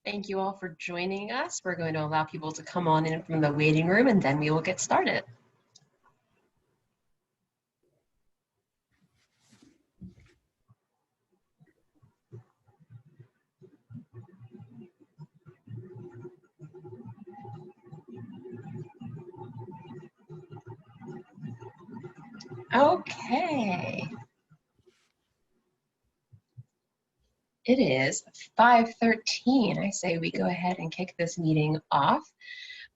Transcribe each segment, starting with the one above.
Thank you all for joining us. We're going to allow people to come on in from the waiting room and then we will get started. Okay. It is 5:13. I say we go ahead and kick this meeting off.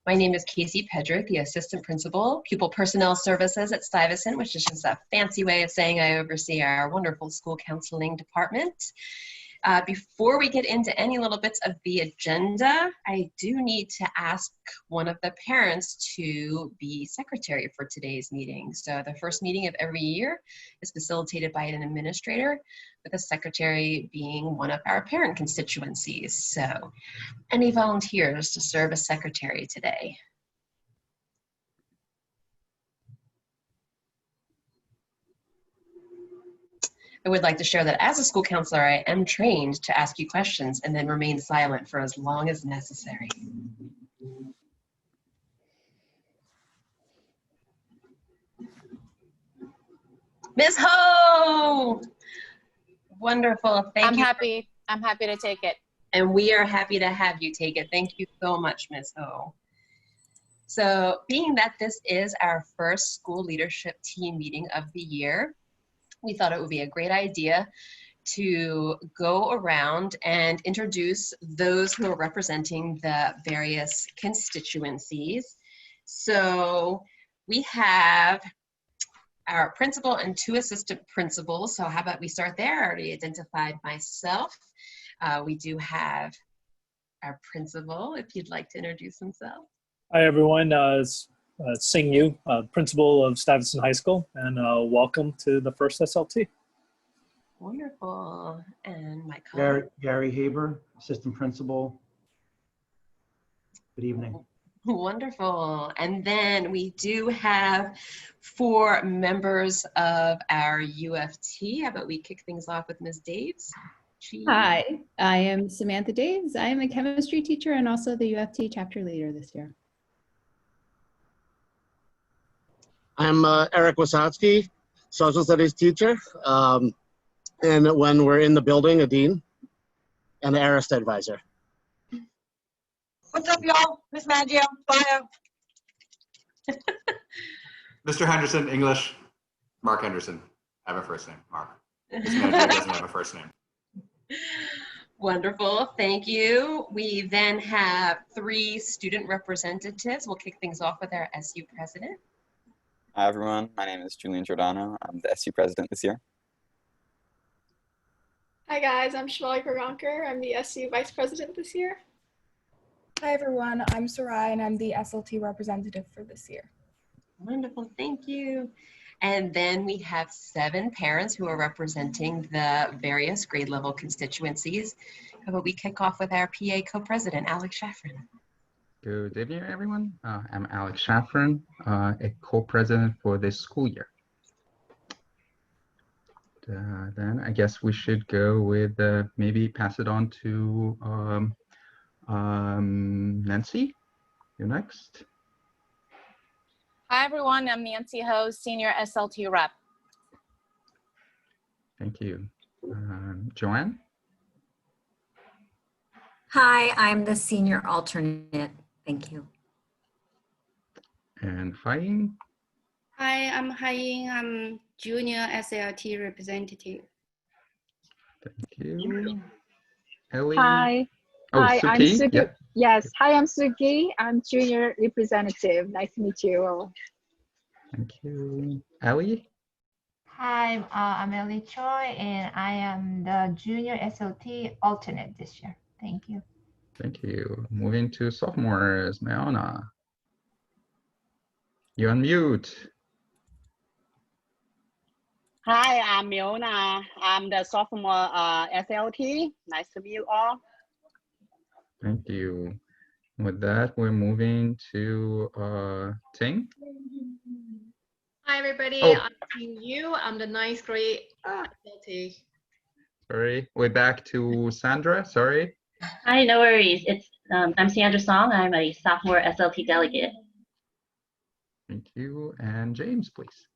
My name is Casey Pedrick, the Assistant Principal, Pupil Personnel Services at Stuyvesant, which is just a fancy way of saying I oversee our wonderful school counseling department. Before we get into any little bits of the agenda, I do need to ask one of the parents to be secretary for today's meeting. So the first meeting of every year is facilitated by an administrator, with the secretary being one of our parent constituencies. So any volunteers to serve as secretary today? I would like to share that as a school counselor, I am trained to ask you questions and then remain silent for as long as necessary. Ms. Ho! Wonderful, thank you. I'm happy to take it. And we are happy to have you take it. Thank you so much, Ms. Ho. So being that this is our first school leadership team meeting of the year, we thought it would be a great idea to go around and introduce those who are representing the various constituencies. So we have our principal and 2 assistant principals. So how about we start there? I already identified myself. We do have our principal, if you'd like to introduce himself. Hi, everyone. Sing Yu, principal of Stuyvesant High School, and welcome to the first SLT. Wonderful. And my colleague. Gary Haber, assistant principal. Good evening. Wonderful. And then we do have 4 members of our UFT. How about we kick things off with Ms. Daves? Hi, I am Samantha Daves. I am a chemistry teacher and also the UFT chapter leader this year. I'm Eric Wasatski, social studies teacher, and when we're in the building, a dean, and the ARISTA advisor. What's up, y'all? Miss Maggio, bio. Mr. Henderson, English. Mark Henderson. I have a first name, Mark. Miss Maggio doesn't have a first name. Wonderful, thank you. We then have 3 student representatives. We'll kick things off with our SU president. Hi everyone, my name is Julian Giordano. I'm the SU president this year. Hi guys, I'm Shivali Kurgankar. I'm the SU vice president this year. Hi everyone, I'm Sarai and I'm the SLT representative for this year. Wonderful, thank you. And then we have 7 parents who are representing the various grade level constituencies. How about we kick off with our PA co-president, Alex Shaffrin. Good evening, everyone. I'm Alex Shaffrin, a co-president for this school year. Then I guess we should go with maybe pass it on to Nancy. You're next. Hi, everyone. I'm Nancy Ho, senior SLT rep. Thank you. Joanne? Hi, I'm the senior alternate. Thank you. And Haiying? Hi, I'm Haiying. I'm junior SLT representative. Thank you. Ellie? Hi. Oh, Hi, Suki? I'm Suki. Yep. Yes. Hi, I'm Suki. I'm junior representative. Nice to meet you all. Thank you. Ellie? Hi, I'm Ellie Choi, and I am the junior SLT alternate this year. Thank you. Thank you. Moving to sophomores, Mayana. You're on mute. Hi, I'm Miona. I'm the sophomore SLT. Nice to meet you all. Thank you. With that, we're moving to Ting. Hi, everybody. Oh. I'm Ting Yu. I'm the 9th grade SLT. Sorry, we're back to Sandra. Sorry. Hi, no worries. I'm Sandra Song. I'm a sophomore SLT delegate. Thank you. And James, please.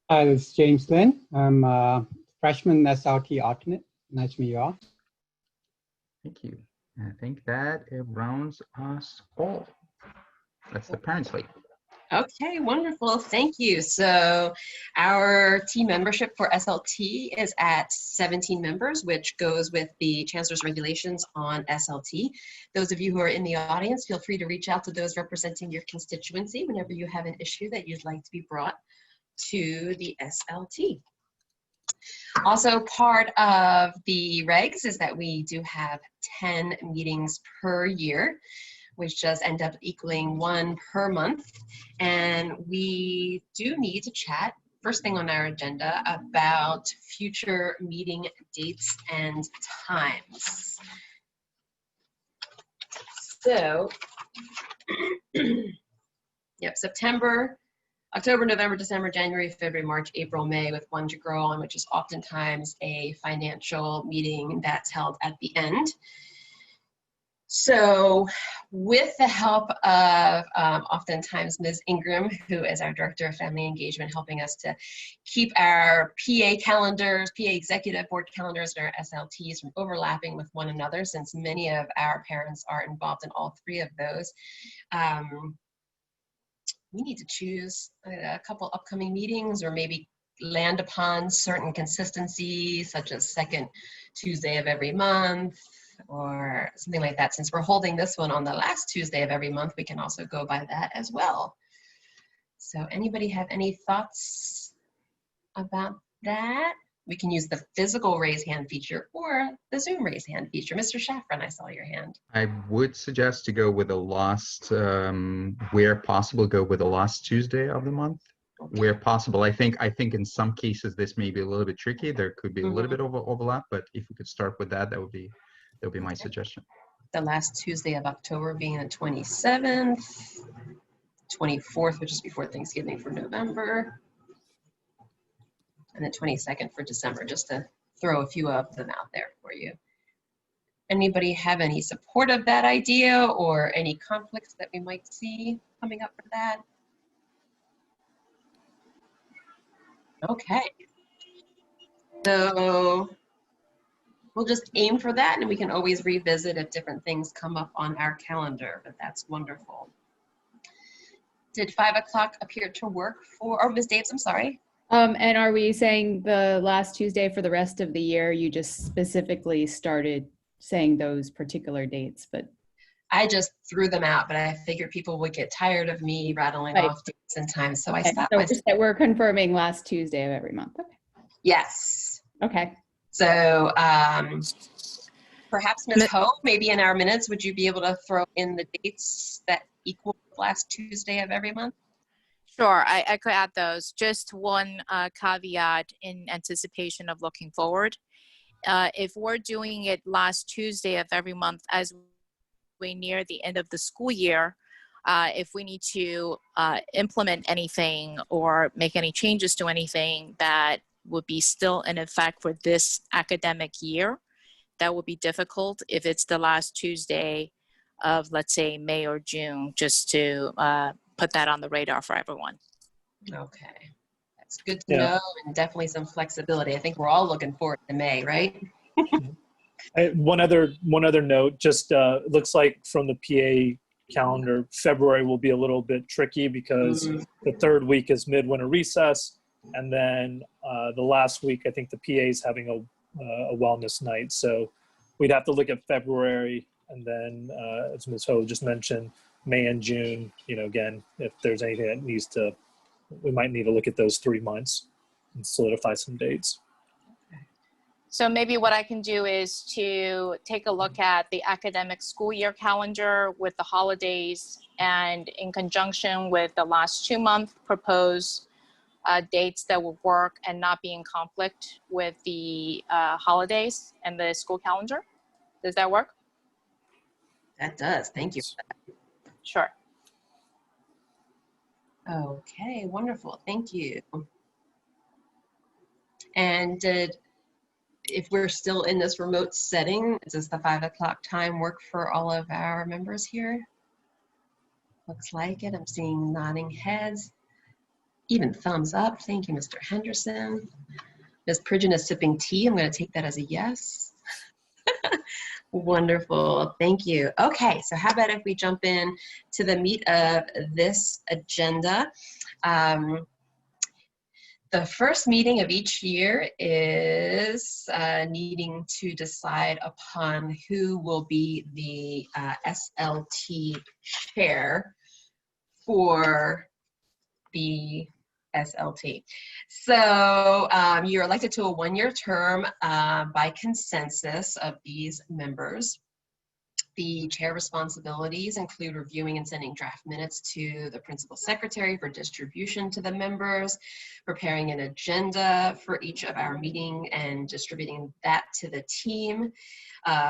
Hi, this is James Lin. I'm a freshman SLT alternate. Nice to meet you all. Thank you. I think that it rounds us all. That's the parent slate. Okay, wonderful. Thank you. So our team membership for SLT is at 17 members, which goes with the Chancellor's regulations on SLT. Those of you who are in the audience, feel free to reach out to those representing your constituency whenever you have an issue that you'd like to be brought to the SLT. Also, part of the regs is that we do have 10 meetings per year, which does end up equaling 1 per month. And we do need to chat, first thing on our agenda, about future meeting dates and times. So, yep, September, October, November, December, January, February, March, April, May, with one to grow on, which is oftentimes a financial meeting that's held at the end. So with the help of oftentimes Ms. Ingram, who is our Director of Family Engagement, helping us to keep our PA calendars, PA Executive Board calendars, and our SLTs from overlapping with one another, since many of our parents are involved in all 3 of those. We need to choose a couple upcoming meetings, or maybe land upon certain consistencies, such as second Tuesday of every month, or something like that. Since we're holding this one on the last Tuesday of every month, we can also go by that as well. So anybody have any thoughts about that? We can use the physical raise hand feature or the Zoom raise hand feature. Mr. Shafran, I saw your hand. I would suggest to go with the last, where possible, go with the last Tuesday of the month. Okay. Where possible. I think in some cases this may be a little bit tricky. There could be a little bit of overlap, but if we could start with that, that would be my suggestion. The last Tuesday of October being the 27th, 24th, which is before Thanksgiving for November, and the 22nd for December, just to throw a few of them out there for you. Anybody have any support of that idea or any conflicts that we might see coming up for that? Okay. So we'll just aim for that, and we can always revisit if different things come up on our calendar, but that's wonderful. Did 5 o'clock appear to work for, or Ms. Daves, I'm sorry. And are we saying the last Tuesday for the rest of the year? You just specifically started saying those particular dates, but I just threw them out, but I figured people would get tired of me rattling off dates and times, so I stopped myself. So we're confirming last Tuesday of every month. Okay. Yes. Okay. So perhaps Ms. Ho, maybe in our minutes, would you be able to throw in the dates that equal last Tuesday of every month? Sure, I could add those. Just one caveat in anticipation of looking forward. If we're doing it last Tuesday of every month as we near the end of the school year, if we need to implement anything or make any changes to anything that would be still in effect for this academic year, that would be difficult if it's the last Tuesday of, let's say, May or June, just to put that on the radar for everyone. Okay, that's good to know, and definitely some flexibility. I think we're all looking forward to May, right? One other note, just looks like from the PA calendar, February will be a little bit tricky because the 3rd week is midwinter recess, and then the last week, I think the PA is having a wellness night. So we'd have to look at February, and then as Ms. Ho just mentioned, May and June, again, if there's anything that needs to, we might need to look at those 3 months and solidify some dates. So maybe what I can do is to take a look at the academic school year calendar with the holidays, and in conjunction with the last 2 months, propose dates that will work and not be in conflict with the holidays and the school calendar. Does that work? That does. Thank you for that. Sure. Okay, wonderful. Thank you. And did if we're still in this remote setting, does the 5 o'clock time work for all of our members here? Looks like it. I'm seeing nodding heads, even thumbs up. Thank you, Mr. Henderson. Ms. Pridgeon is sipping tea. I'm going to take that as a yes. Wonderful. Thank you. Okay, so how about if we jump in to the meat of this agenda? The first meeting of each year is needing to decide upon who will be the SLT chair for the SLT. So you're elected to a one-year term by consensus of these members. The chair responsibilities include reviewing and sending draft minutes to the principal secretary for distribution to the members, preparing an agenda for each of our meeting and distributing that to the team,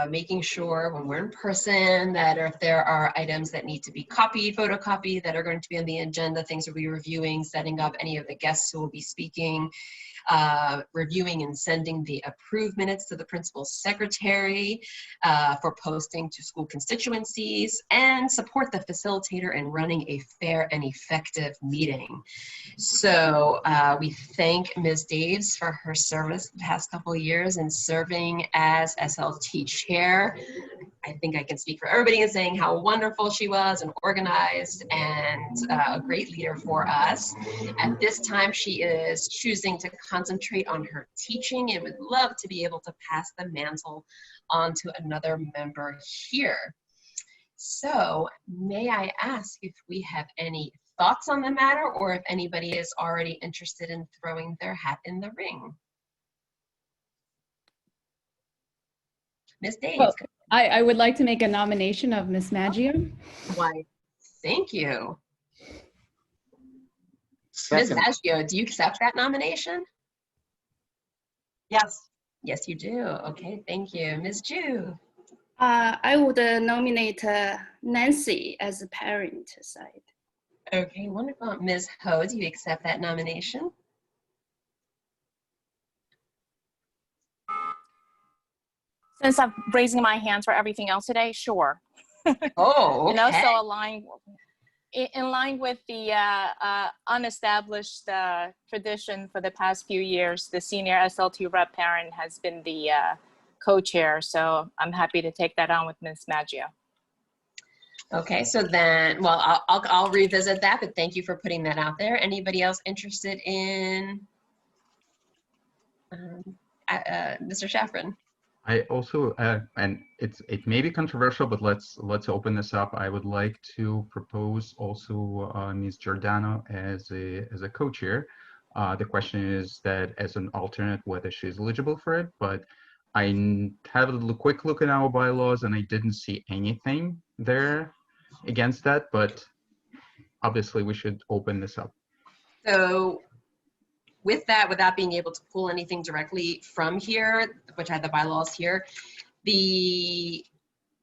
making sure when we're in person that if there are items that need to be copied, photocopied, that are going to be on the agenda, things that we'll be reviewing, setting up any of the guests who will be speaking, reviewing and sending the approved minutes to the principal secretary for posting to school constituencies, and support the facilitator in running a fair and effective meeting. So we thank Ms. Daves for her service the past couple of years in serving as SLT chair. I think I can speak for everybody in saying how wonderful she was and organized and a great leader for us. At this time, she is choosing to concentrate on her teaching and would love to be able to pass the mantle on to another member here. So may I ask if we have any thoughts on the matter or if anybody is already interested in throwing their hat in the ring? Ms. Daves. Well, I would like to make a nomination of Ms. Maggio. Why, thank you. Ms. Maggio, do you accept that nomination? Yes. Yes, you do. Okay, thank you. Ms. Ju. I would nominate Nancy as the parent side. Okay, wonderful. Ms. Ho, do you accept that nomination? Since I'm raising my hands for everything else today, sure. Oh, okay. And also in line with the unestablished tradition for the past few years, the senior SLT rep parent has been the co-chair. So I'm happy to take that on with Ms. Maggio. Okay, so then, well, I'll revisit that, but thank you for putting that out there. Anybody else interested in Mr. Shafran? I also, and it may be controversial, but let's open this up. I would like to propose also Ms. Giordano as a co-chair. The question is that as an alternate, whether she's eligible for it, but I have a quick look at our bylaws and I didn't see anything there against that, but obviously we should open this up. So with that, without being able to pull anything directly from here, which I have the bylaws here, the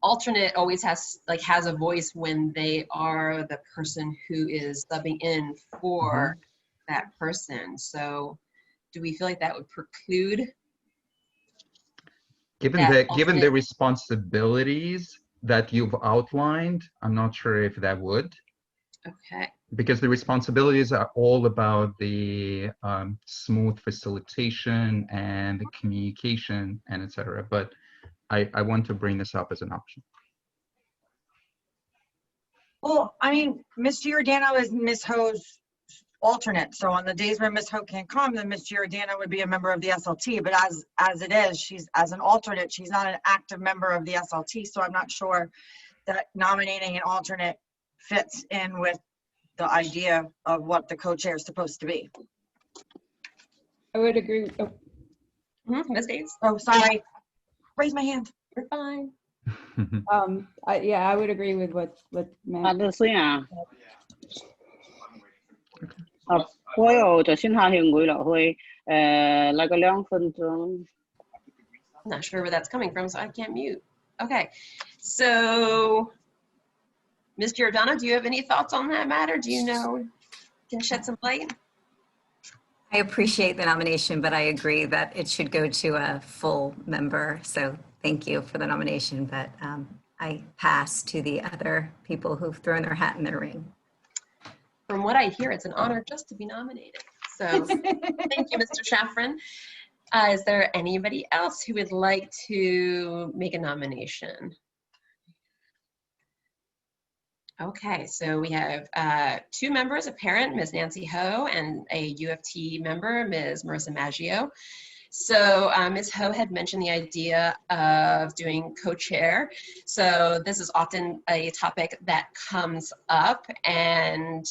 alternate always has a voice when they are the person who is subbing in for that person. So do we feel like that would preclude? Given the responsibilities that you've outlined, I'm not sure if that would. Okay. Because the responsibilities are all about the smooth facilitation and the communication and etc. But I want to bring this up as an option. Well, I mean, Ms. Giordano is Ms. Ho's alternate. So on the days where Ms. Ho can't come, then Ms. Giordano would be a member of the SLT. But as it is, she's as an alternate, she's not an active member of the SLT. So I'm not sure that nominating an alternate fits in with the idea of what the co-chair is supposed to be. I would agree. Oh. Ms. Davis? Oh, sorry. Raise my hand. You're fine. Yeah, I would agree with what Matt. 所有就先下勸會落去，嚟個2分鐘。 I'm not sure where that's coming from, so I can't mute. Okay, so Ms. Giordano, do you have any thoughts on that matter? Do you know, can shed some light? I appreciate the nomination, but I agree that it should go to a full member. So thank you for the nomination, but I pass to the other people who've thrown their hat in the ring. From what I hear, it's an honor just to be nominated. So thank you, Mr. Shafran. Is there anybody else who would like to make a nomination? Okay, so we have 2 members, a parent, Ms. Nancy Ho, and a UFT member, Ms. Marissa Maggio. So Ms. Ho had mentioned the idea of doing co-chair. So this is often a topic that comes up, and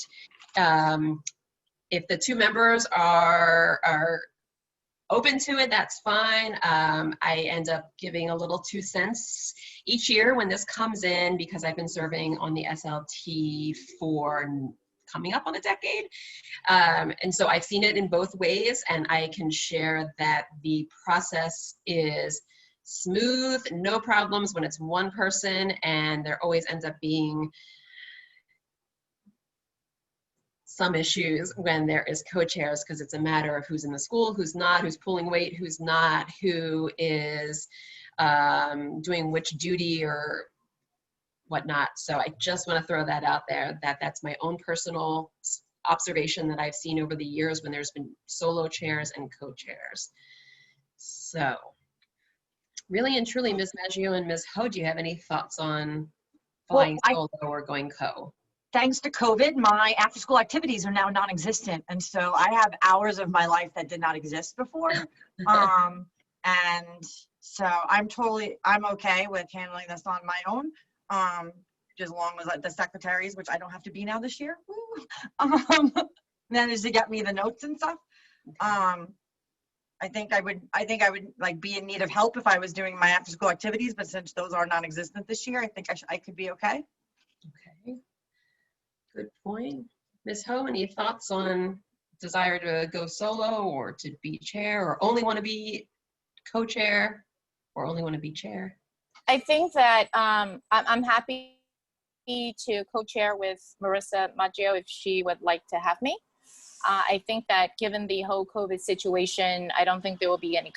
if the 2 members are open to it, that's fine. I end up giving a little 2 cents each year when this comes in because I've been serving on the SLT for coming up on a decade. And so I've seen it in both ways, and I can share that the process is smooth, no problems when it's one person, and there always ends up being some issues when there is co-chairs because it's a matter of who's in the school, who's not, who's pulling weight, who's not, who is doing which duty or whatnot. So I just want to throw that out there, that that's my own personal observation that I've seen over the years when there's been solo chairs and co-chairs. So really and truly, Ms. Maggio and Ms. Ho, do you have any thoughts on flying solo or going co? Thanks to COVID, my after-school activities are now non-existent, and so I have hours of my life that did not exist before. And so I'm okay with handling this on my own, as long as the secretaries, which I don't have to be now this year, manage to get me the notes and stuff. I think I would like be in need of help if I was doing my after-school activities, but since those are non-existent this year, I think I could be okay. Okay. Good point. Ms. Ho, any thoughts on desire to go solo or to be chair, or only want to be co-chair, or only want to be chair? I think that I'm happy to co-chair with Marissa Maggio if she would like to have me. I think that given the whole COVID situation, I don't think there will be any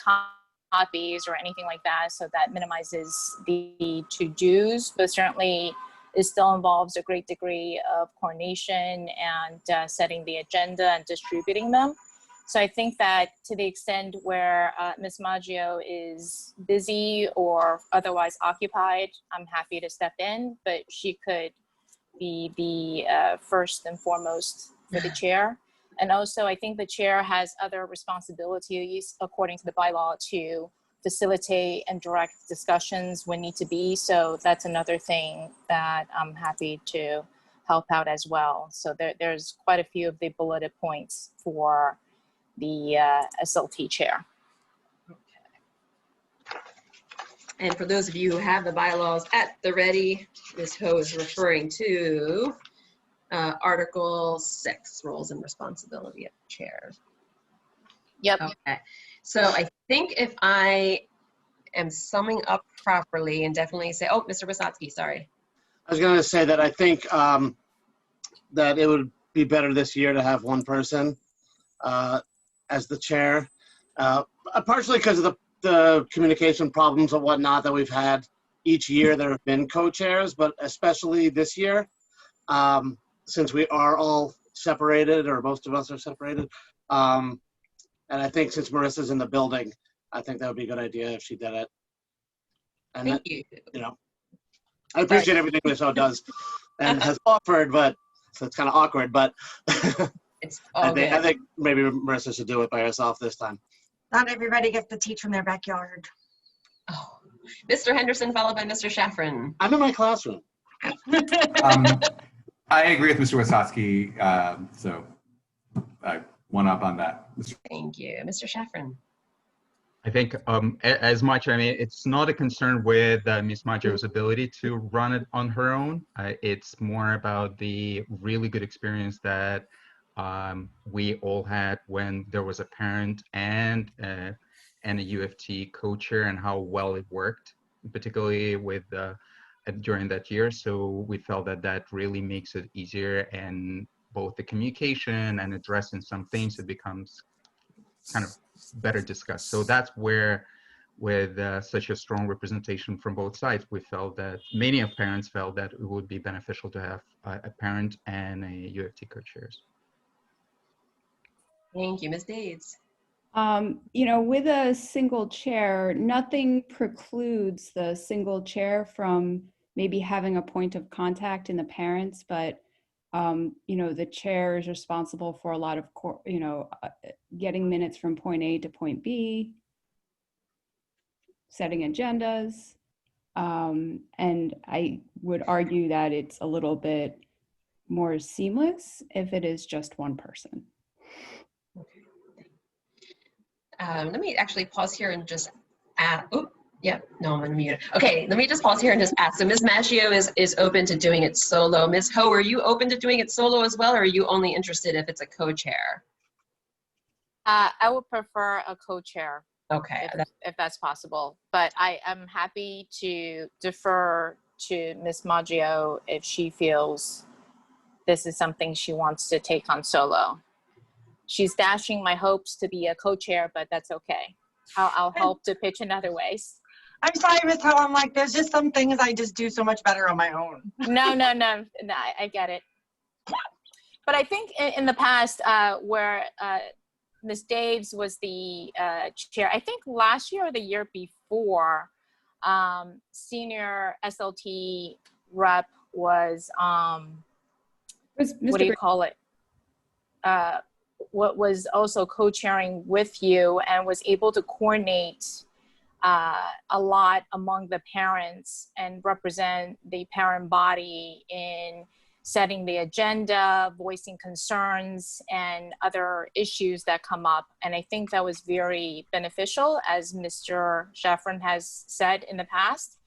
copies or anything like that, so that minimizes the to-dos, but certainly it still involves a great degree of coordination and setting the agenda and distributing them. So I think that to the extent where Ms. Maggio is busy or otherwise occupied, I'm happy to step in, but she could be the first and foremost for the chair. And also I think the chair has other responsibilities according to the bylaw to facilitate and direct discussions when need to be. So that's another thing that I'm happy to help out as well. So there's quite a few of the bulleted points for the SLT chair. Okay. And for those of you who have the bylaws at the ready, Ms. Ho is referring to Article 6, roles and responsibility of the chair. Yep. Okay. So I think if I am summing up properly, and definitely say, oh, Mr. Wysotsky, sorry. I was going to say that I think that it would be better this year to have one person as the chair, partially because of the communication problems and whatnot that we've had each year. There have been co-chairs, but especially this year, since we are all separated, or most of us are separated. And I think since Marissa's in the building, I think that would be a good idea if she did it. And Thank you. You know, I appreciate everything Ms. Ho does and has offered, but so it's kind of awkward. But it's all I think maybe Marissa should do it by herself this time. Not everybody gets to teach from their backyard. Oh, Mr. Henderson, followed by Mr. Shafran. I'm in my classroom. I agree with Mr. Wysotsky, so I one up on that. Thank you. Mr. Shafran. I think as much, I mean, it's not a concern with Ms. Maggio's ability to run it on her own. It's more about the really good experience that we all had when there was a parent and a UFT co-chair, and how well it worked, particularly with during that year. So we felt that that really makes it easier, and both the communication and addressing some things, it becomes kind of better discussed. So that's where, with such a strong representation from both sides, we felt that many of parents felt that it would be beneficial to have a parent and a UFT co-chairs. Thank you, Ms. Dades. With a single chair, nothing precludes the single chair from maybe having a point of contact in the parents, but the chair is responsible for a lot of, getting minutes from point A to point B, setting agendas. And I would argue that it's a little bit more seamless if it is just one person. Let me actually pause here and just add, oh, yeah, no, I'm unmuted. Okay, let me just pause here and just ask. So Ms. Maggio is open to doing it solo. Ms. Ho, are you open to doing it solo as well, or are you only interested if it's a co-chair? I would prefer a co-chair. Okay. If that's possible. But I am happy to defer to Ms. Maggio if she feels this is something she wants to take on solo. She's dashing my hopes to be a co-chair, but that's okay. I'll help to pitch in other ways. I'm sorry, Ms. Ho, I'm like, there's just some things I just do so much better on my own. No, I get it. But I think in the past where Ms. Daves was the chair, I think last year or the year before, senior SLT rep was, what do you call it? What was also co-chairing with you and was able to coordinate a lot among the parents and represent the parent body in setting the agenda, voicing concerns, and other issues that come up. And I think that was very beneficial, as Mr. Sheffrin has said in the past.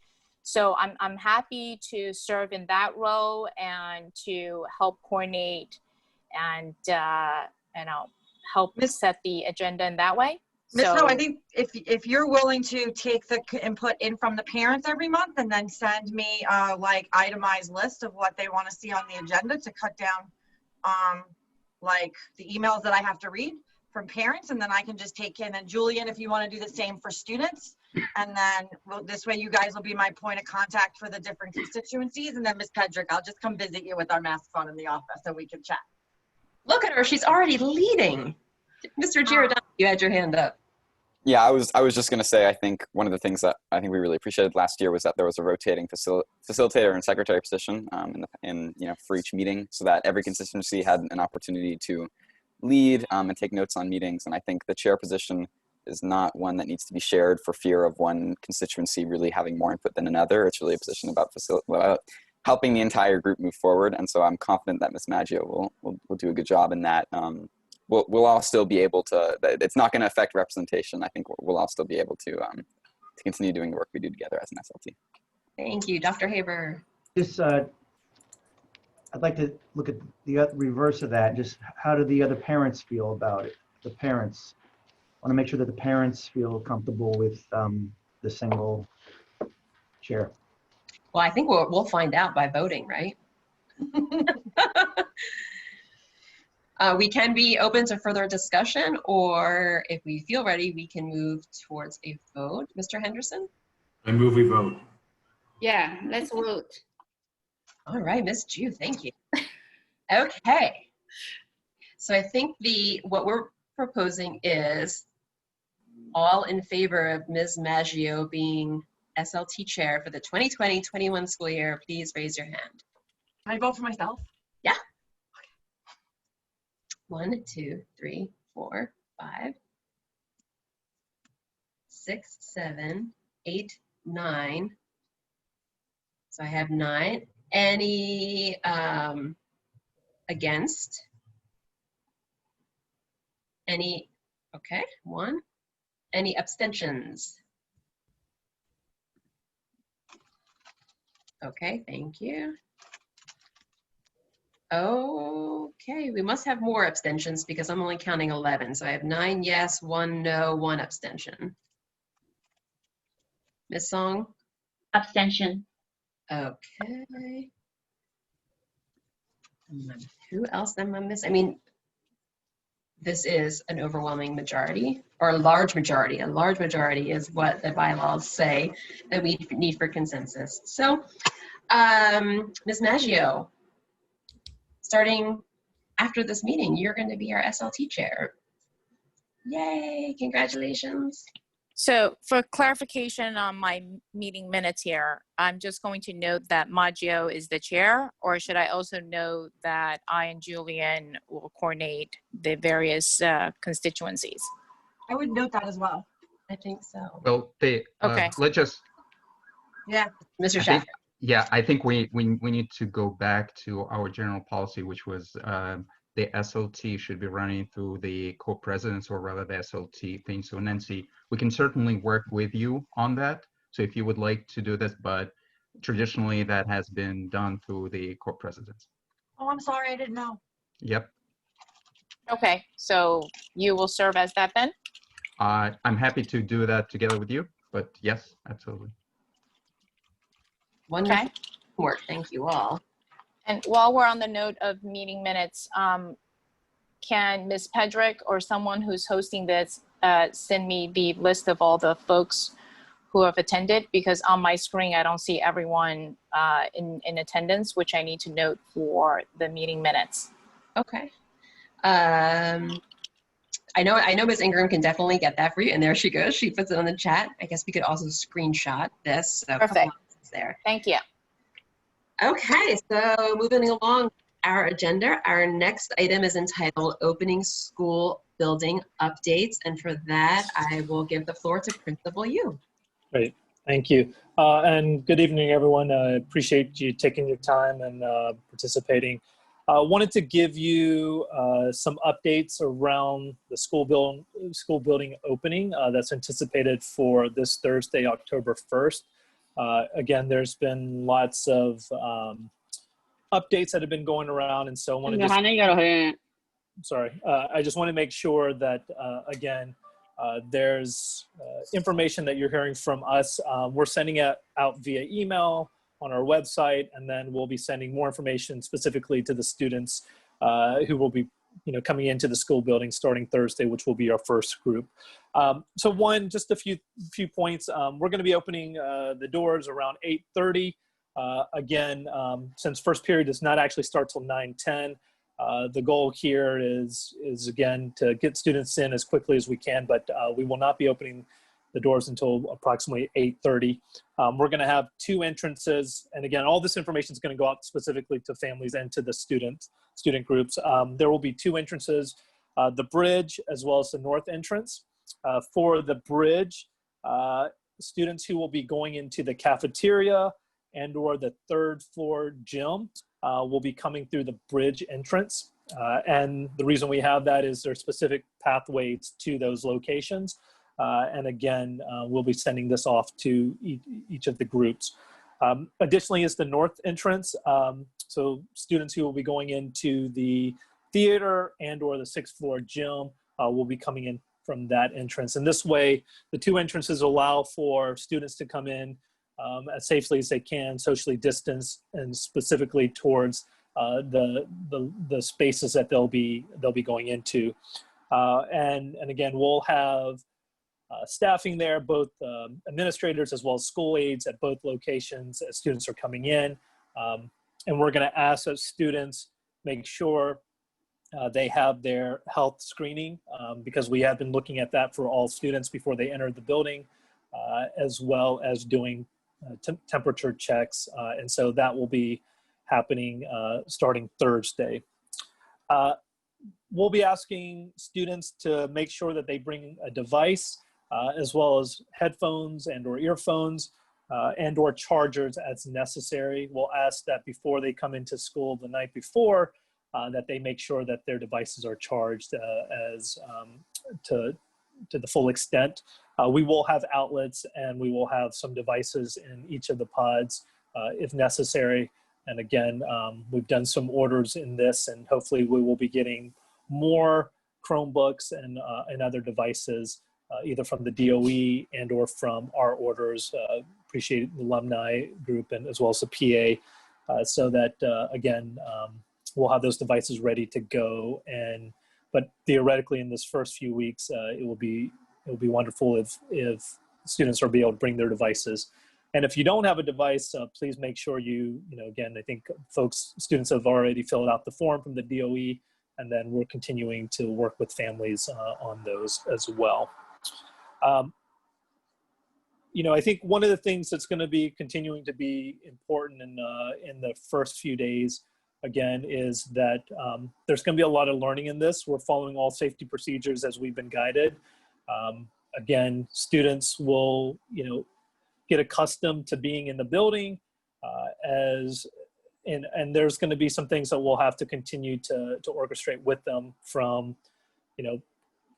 So I'm happy to serve in that role and to help coordinate and help set the agenda in that way. Ms. Ho, I think if you're willing to take the input in from the parents every month and then send me like itemized list of what they want to see on the agenda to cut down like the emails that I have to read from parents, and then I can just take in, and Julian, if you want to do the same for students, and then this way you guys will be my point of contact for the different constituencies, and then Ms. Pedrick, I'll just come visit you with our masks on in the office so we can chat. Look at her, she's already leading. Mr. Giordano, you had your hand up. Yeah, I was just going to say, I think one of the things that I think we really appreciated last year was that there was a rotating facilitator and secretary position for each meeting, so that every constituency had an opportunity to lead and take notes on meetings. And I think the chair position is not one that needs to be shared for fear of one constituency really having more input than another. It's really a position about helping the entire group move forward. And so I'm confident that Ms. Maggio will do a good job in that. We'll all still be able to, it's not going to affect representation. I think we'll all still be able to continue doing the work we do together as an SLT. Thank you. Dr. Haber. Just, I'd like to look at the reverse of that. Just how do the other parents feel about it? The parents. I want to make sure that the parents feel comfortable with the single chair. Well, I think we'll find out by voting, right? We can be open to further discussion, or if we feel ready, we can move towards a vote. Mr. Henderson? I move we vote. Yeah, let's vote. All right, Ms. Ju, thank you. Okay. So I think what we're proposing is all in favor of Ms. Maggio being SLT chair for the 2020-21 school year. Please raise your hand. Can I vote for myself? Yeah. 1, 2, 3, 4, 5, 6, 7, 8, 9. So I have 9. Any against? Any, okay, 1. Any abstentions? Okay, thank you. Okay, we must have more abstentions because I'm only counting 11. So I have 9 yes, 1 no, 1 abstention. Ms. Song? Abstention. Okay. Who else am I missing? I mean, this is an overwhelming majority, or a large majority. A large majority is what the bylaws say that we need for consensus. So, Ms. Maggio, starting after this meeting, you're going to be our SLT chair. Yay, congratulations. So for clarification on my meeting minutes here, I'm just going to note that Maggio is the chair, or should I also note that I and Julian will coordinate the various constituencies? I would note that as well. I think so. Well, Okay. let's just. Yeah, Mr. I Shaffer. think, yeah, I think we need to go back to our general policy, which was the SLT should be running through the co-presidents, or rather the SLT thing. So Nancy, we can certainly work with you on that. So if you would like to do this, but traditionally that has been done through the co-presidents. Oh, I'm sorry, I didn't know. Yep. Okay, so you will serve as that then? I'm happy to do that together with you, but yes, absolutely. Wonderful work, thank you all. And while we're on the note of meeting minutes, can Ms. Pedrick or someone who's hosting this send me the list of all the folks who have attended? Because on my screen, I don't see everyone in attendance, which I need to note for the meeting minutes. Okay. I know Ms. Ingram can definitely get that for you, and there she goes. She puts it on the chat. I guess we could also screenshot this. So Perfect. There. Thank you. Okay, so moving along our agenda, our next item is entitled Opening School Building Updates, and for that, I will give the floor to Principal Yu. Great, thank you. And good evening, everyone. I appreciate you taking your time and participating. Wanted to give you some updates around the school building opening that's anticipated for this Thursday, October 1st. Again, there's been lots of updates that have been going around, and so I want to I just want to make sure that again, there's information that you're hearing from us. We're sending it out via email on our website, and then we'll be sending more information specifically to the students who will be coming into the school building starting Thursday, which will be our first group. So just a few points. We're going to be opening the doors around 8:30. Again, since first period does not actually start till 9:10, the goal here is again to get students in as quickly as we can, but we will not be opening the doors until approximately 8:30. We're going to have 2 entrances, and again, all this information is going to go out specifically to families and to the student groups. There will be 2 entrances, the bridge as well as the north entrance. For the bridge, students who will be going into the cafeteria and or the 3rd floor gym will be coming through the bridge entrance. And the reason we have that is there's specific pathways to those locations. And again, we'll be sending this off to each of the groups. Additionally is the north entrance. So students who will be going into the theater and or the 6th floor gym will be coming in from that entrance. And this way, the 2 entrances allow for students to come in as safely as they can, socially distanced, and specifically towards the spaces that they'll be going into. And again, we'll have staffing there, both administrators as well as school aides at both locations as students are coming in. And we're going to ask those students make sure they have their health screening because we have been looking at that for all students before they enter the building, as well as doing temperature checks. And so that will be happening starting Thursday. We'll be asking students to make sure that they bring a device as well as headphones and or earphones and or chargers as necessary. We'll ask that before they come into school the night before that they make sure that their devices are charged to the full extent. We will have outlets and we will have some devices in each of the pods if necessary. And again, we've done some orders in this, and hopefully we will be getting more Chromebooks and other devices either from the DOE and or from our orders. Appreciate the alumni group and as well as the PA so that again, we'll have those devices ready to go and but theoretically in this first few weeks, it will be wonderful if students are able to bring their devices. And if you don't have a device, please make sure again, I think students have already filled out the form from the DOE, and then we're continuing to work with families on those as well. I think one of the things that's going to be continuing to be important in the first few days, again, is that there's going to be a lot of learning in this. We're following all safety procedures as we've been guided. Again, students will, get accustomed to being in the building and there's going to be some things that we'll have to continue to orchestrate with them, from,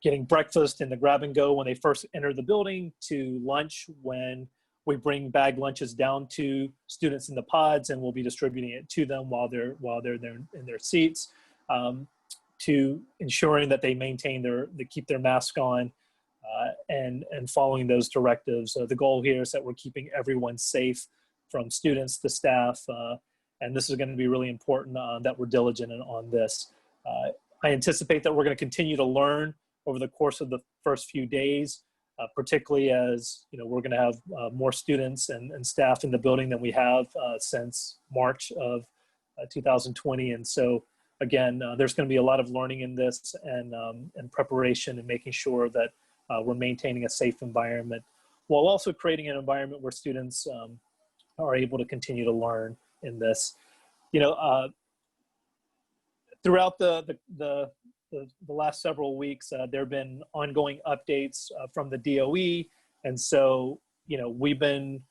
getting breakfast in the grab and go when they first enter the building, to lunch when we bring bag lunches down to students in the pods and we'll be distributing it to them while they're there in their seats, to ensuring that they keep their mask on, and following those directives. The goal here is that we're keeping everyone safe, from students to staff, and this is going to be really important that we're diligent on this. I anticipate that we're going to continue to learn over the course of the first few days, particularly as we're going to have more students and staff in the building than we have since March of 2020. And so again, there's going to be a lot of learning in this, and preparation, and making sure that we're maintaining a safe environment, while also creating an environment where students are able to continue to learn in this. Throughout the last several weeks, there have been ongoing updates from the DOE. And so, we've been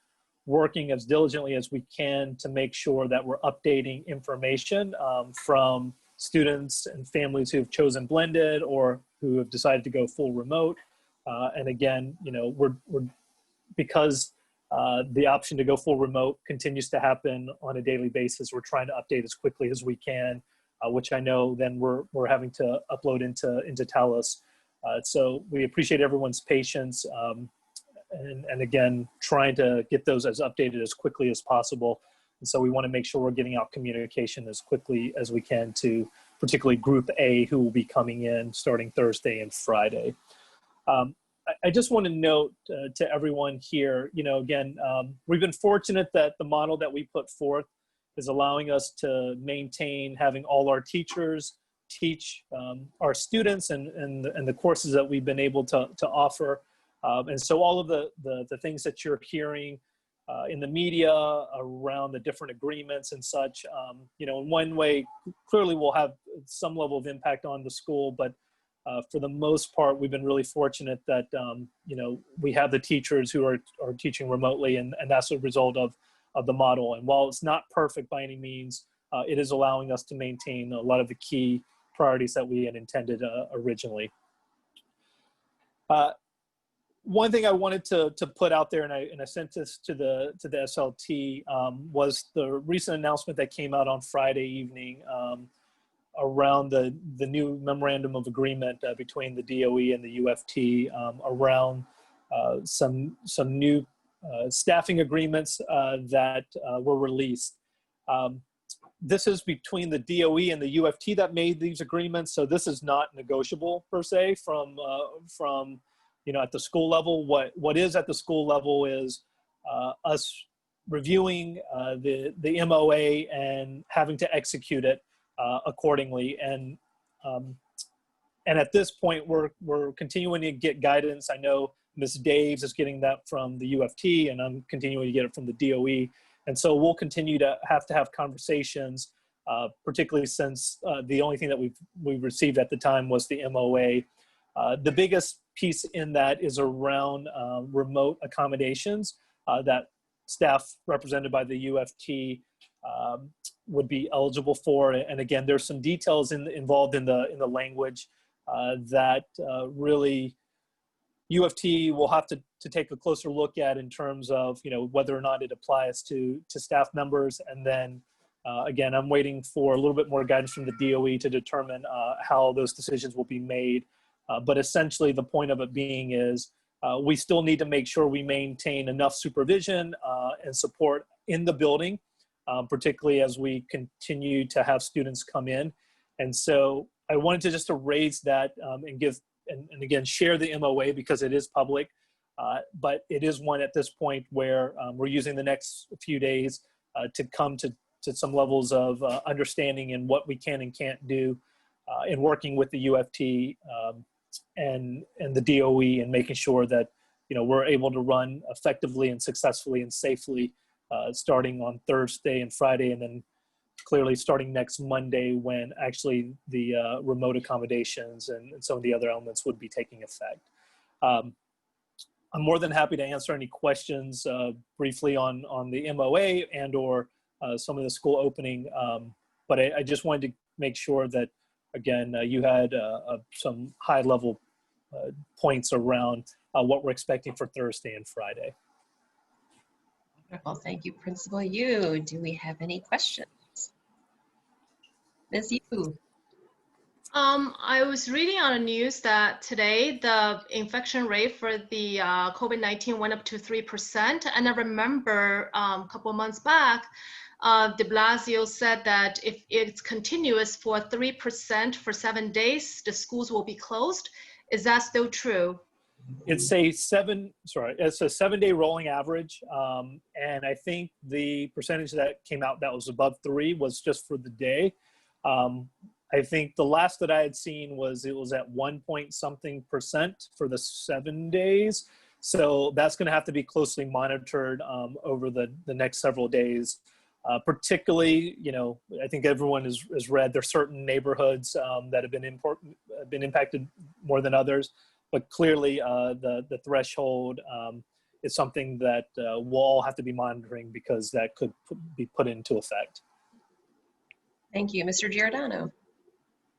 working as diligently as we can to make sure that we're updating information from students and families who have chosen blended or who have decided to go full remote. And again, because the option to go full remote continues to happen on a daily basis, we're trying to update as quickly as we can, which I know then we're having to upload into Talus. So we appreciate everyone's patience, and again, trying to get those as updated as quickly as possible. And so we want to make sure we're getting out communication as quickly as we can to particularly Group A, who will be coming in starting Thursday and Friday. I just want to note to everyone here, again, we've been fortunate that the model that we put forth is allowing us to maintain having all our teachers teach our students and the courses that we've been able to offer. And so all of the things that you're hearing in the media around the different agreements and such, in one way, clearly will have some level of impact on the school, but for the most part, we've been really fortunate that, we have the teachers who are teaching remotely, and that's a result of the model. And while it's not perfect by any means, it is allowing us to maintain a lot of the key priorities that we had intended originally. One thing I wanted to put out there, and I sent this to the SLT, was the recent announcement that came out on Friday evening around the new memorandum of agreement between the DOE and the UFT around some new staffing agreements that were released. This is between the DOE and the UFT that made these agreements, so this is not negotiable per se from at the school level. What is at the school level is us reviewing the MOA and having to execute it accordingly. And at this point, we're continuing to get guidance. I know Ms. Daves is getting that from the UFT, and I'm continuing to get it from the DOE. And so we'll continue to have conversations, particularly since the only thing that we've received at the time was the MOA. The biggest piece in that is around remote accommodations that staff represented by the UFT would be eligible for. And again, there's some details involved in the language that really UFT will have to take a closer look at in terms of whether or not it applies to staff members. And then again, I'm waiting for a little bit more guidance from the DOE to determine how those decisions will be made. But essentially the point of it being is we still need to make sure we maintain enough supervision and support in the building, particularly as we continue to have students come in. And so I wanted to just to raise that and give, and again, share the MOA because it is public, but it is one at this point where we're using the next few days to come to some levels of understanding in what we can and can't do in working with the UFT and the DOE and making sure that, you know, we're able to run effectively and successfully and safely starting on Thursday and Friday, and then clearly starting next Monday when actually the remote accommodations and some of the other elements would be taking effect. I'm more than happy to answer any questions briefly on the MOA and or some of the school opening, but I just wanted to make sure that, again, you had some high level points around what we're expecting for Thursday and Friday. Wonderful, thank you, Principal Yu. Do we have any questions? Ms. Yu. I was reading on the news that today the infection rate for the COVID-19 went up to 3%. And I remember a couple of months back, de Blasio said that if it's continuous for 3% for 7 days, the schools will be closed. Is that still true? It's a 7-day rolling average. And I think the percentage that came out that was above 3 was just for the day. I think the last that I had seen was it was at 1-point-something% for the 7 days. So that's going to have to be closely monitored over the next several days. Particularly, you know, I think everyone has read there's certain neighborhoods that have been impacted more than others. But clearly, the threshold is something that we'll all have to be monitoring because that could be put into effect. Thank you. Mr. Giordano.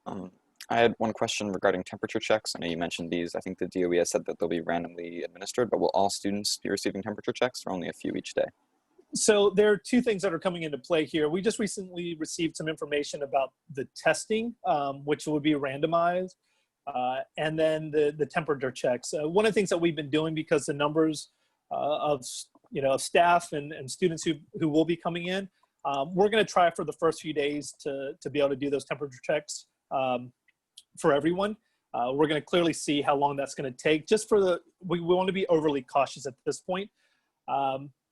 I had one question regarding temperature checks. I know you mentioned these. I think the DOE has said that they'll be randomly administered, but will all students be receiving temperature checks or only a few each day? So there are two things that are coming into play here. We just recently received some information about the testing, which would be randomized, and then the temperature checks. One of the things that we've been doing, because the numbers of staff and students who will be coming in, we're going to try for the first few days to be able to do those temperature checks for everyone. We're going to clearly see how long that's going to take. Just for we want to be overly cautious at this point.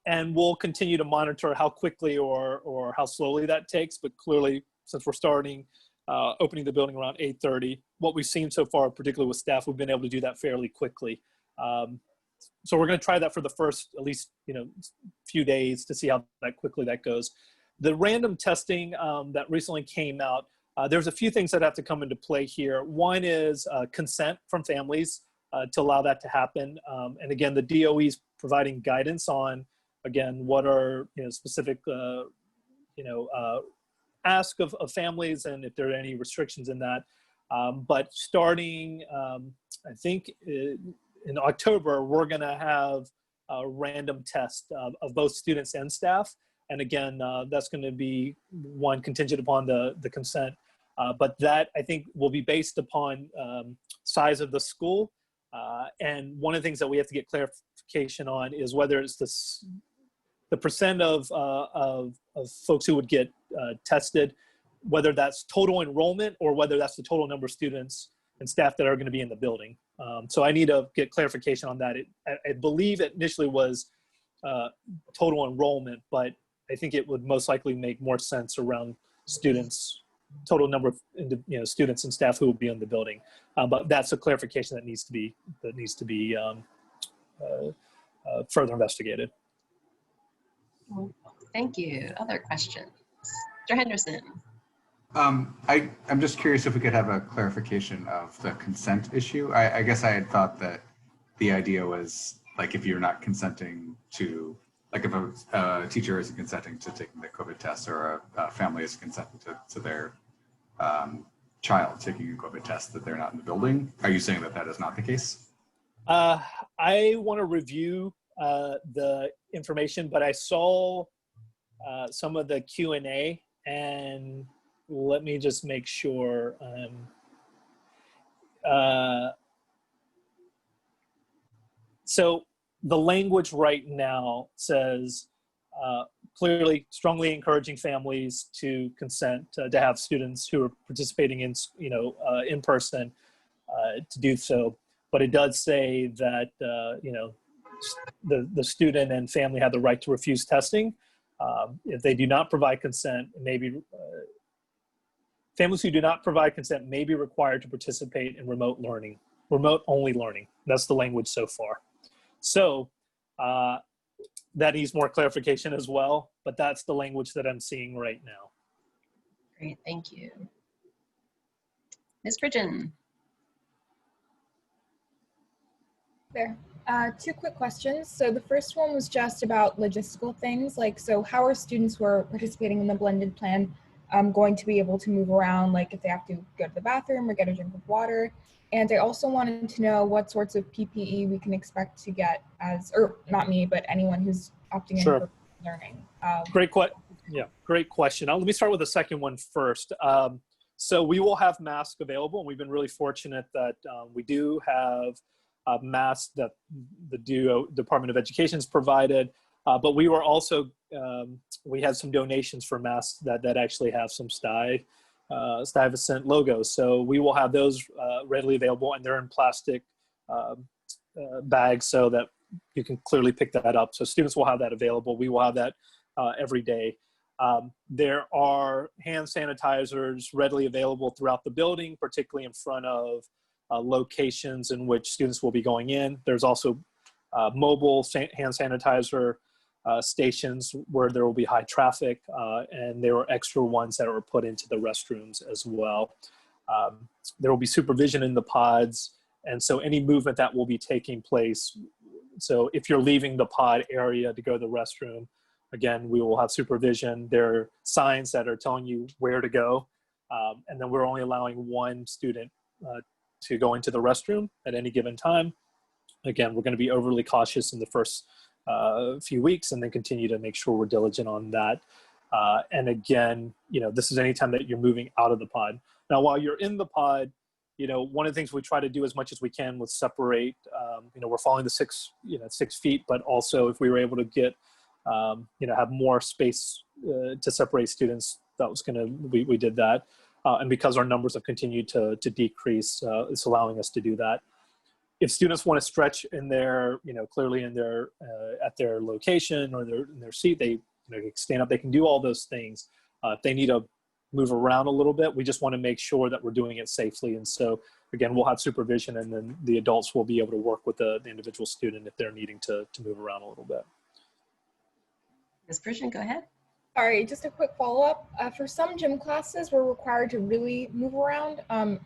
And we'll continue to monitor how quickly or how slowly that takes. But clearly, since we're starting opening the building around 8:30, what we've seen so far, particularly with staff, we've been able to do that fairly quickly. So we're going to try that for the first at least few days to see how quickly that goes. The random testing that recently came out, there's a few things that have to come into play here. One is consent from families to allow that to happen. And again, the DOE is providing guidance on, again, what are specific ask of families and if there are any restrictions in that. But starting, I think in October, we're going to have a random test of both students and staff. And again, that's going to be one contingent upon the consent. But that, I think, will be based upon size of the school. And one of the things that we have to get clarification on is whether it's the percent of folks who would get tested, whether that's total enrollment or whether that's the total number of students and staff that are going to be in the building. So I need to get clarification on that. I believe it initially was total enrollment, but I think it would most likely make more sense around students, total number of students and staff who will be in the building. But that's a clarification that needs to be further investigated. Thank you. Other questions? Mr. Henderson. I'm just curious if we could have a clarification of the consent issue. I guess I had thought that the idea was like if you're not consenting to, like if a teacher isn't consenting to taking the COVID test or a family is consenting to their child taking a COVID test, that they're not in the building. Are you saying that that is not the case? I want to review the information, but I saw some of the Q&A, and let me just make sure. So the language right now says clearly strongly encouraging families to consent to have students who are participating in, in person to do so. But it does say that, the student and family have the right to refuse testing. If they do not provide consent, families who do not provide consent may be required to participate in remote only learning. That's the language so far. So that needs more clarification as well, but that's the language that I'm seeing right now. Great, thank you. Ms. Bridgen. There. Two quick questions. So the first one was just about logistical things, like, so how are students who are participating in the blended plan going to be able to move around, like if they have to go to the bathroom or get a drink of water? And I also wanted to know what sorts of PPE we can expect to get or not me, but anyone who's opting in for learning. Great question. Let me start with the second one first. So we will have masks available, and we've been really fortunate that we do have masks that the Department of Education has provided, but we were also, we had some donations for masks that actually have some Stuyvesant logos. So we will have those readily available, and they're in plastic bags so that you can clearly pick that up. So students will have that available. We will have that every day. There are hand sanitizers readily available throughout the building, particularly in front of locations in which students will be going in. There's also mobile hand sanitizer stations where there will be high traffic, and there are extra ones that are put into the restrooms as well. There will be supervision in the pods, and so any movement that will be taking place. So if you're leaving the pod area to go to the restroom, again, we will have supervision. There are signs that are telling you where to go, and then we're only allowing one student to go into the restroom at any given time. Again, we're going to be overly cautious in the first few weeks, and then continue to make sure we're diligent on that. And again, this is anytime that you're moving out of the pod. Now, while you're in the pod, one of the things we try to do as much as we can was separate, we're following the 6 feet, but also if we were able to get, have more space to separate students, we did that. And because our numbers have continued to decrease, it's allowing us to do that. If students want to stretch in their, clearly in their, at their location or in their seat, they stand up, they can do all those things. If they need to move around a little bit, we just want to make sure that we're doing it safely. And so again, we'll have supervision, and then the adults will be able to work with the individual student if they're needing to move around a little bit. Ms. Bridgen, go ahead. Sorry, just a quick follow-up. For some gym classes, we're required to really move around,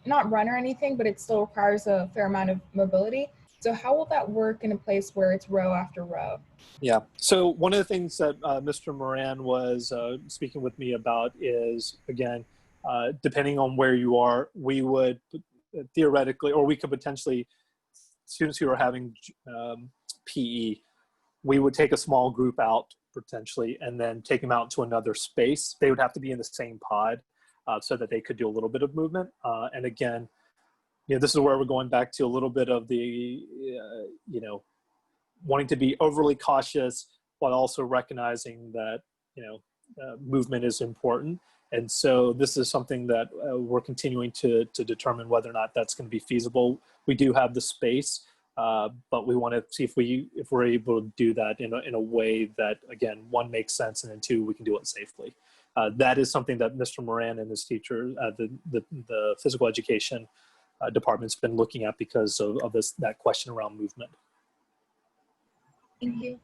not run or anything, but it still requires a fair amount of mobility. So how will that work in a place where it's row after row? Yeah, so one of the things that Mr. Moran was speaking with me about is, again, depending on where you are, we would theoretically, or we could potentially, students who are having PE, we would take a small group out potentially, and then take them out to another space. They would have to be in the same pod so that they could do a little bit of movement. And again, this is where we're going back to a little bit of the, wanting to be overly cautious while also recognizing that, movement is important. And so this is something that we're continuing to determine whether or not that's going to be feasible. We do have the space, but we want to see if we're able to do that in a way that, again, one, makes sense, and then two, we can do it safely. That is something that Mr. Moran and his teacher, the physical education department's been looking at because of that question around movement. Thank you.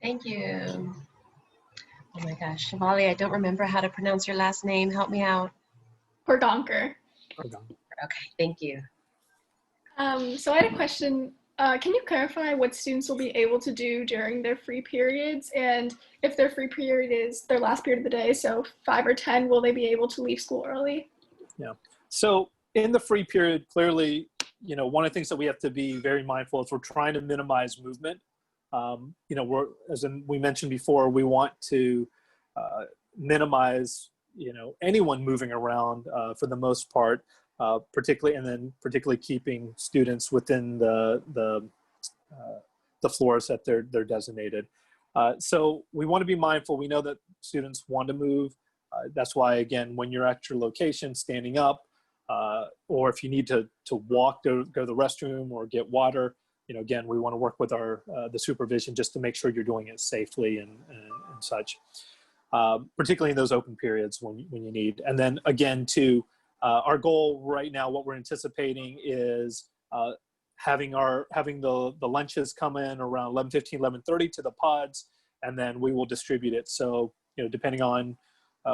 Thank you. Oh my gosh, Shivali, I don't remember how to pronounce your last name. Help me out. Horgonker. Okay, thank you. So I had a question. Can you clarify what students will be able to do during their free periods? And if their free period is their last period of the day, so 5 or 10, will they be able to leave school early? Yeah. So in the free period, clearly, one of the things that we have to be very mindful of, we're trying to minimize movement. We mentioned before, we want to minimize, anyone moving around for the most part, particularly keeping students within the floors that they're designated. So we want to be mindful. We know that students want to move. That's why, again, when you're at your location, standing up, or if you need to walk, go to the restroom or get water, again, we want to work with the supervision just to make sure you're doing it safely and such, particularly in those open periods when you need. And then again, too, our goal right now, what we're anticipating is having the lunches come in around 11:15, 11:30 to the pods, and then we will distribute it. So, depending on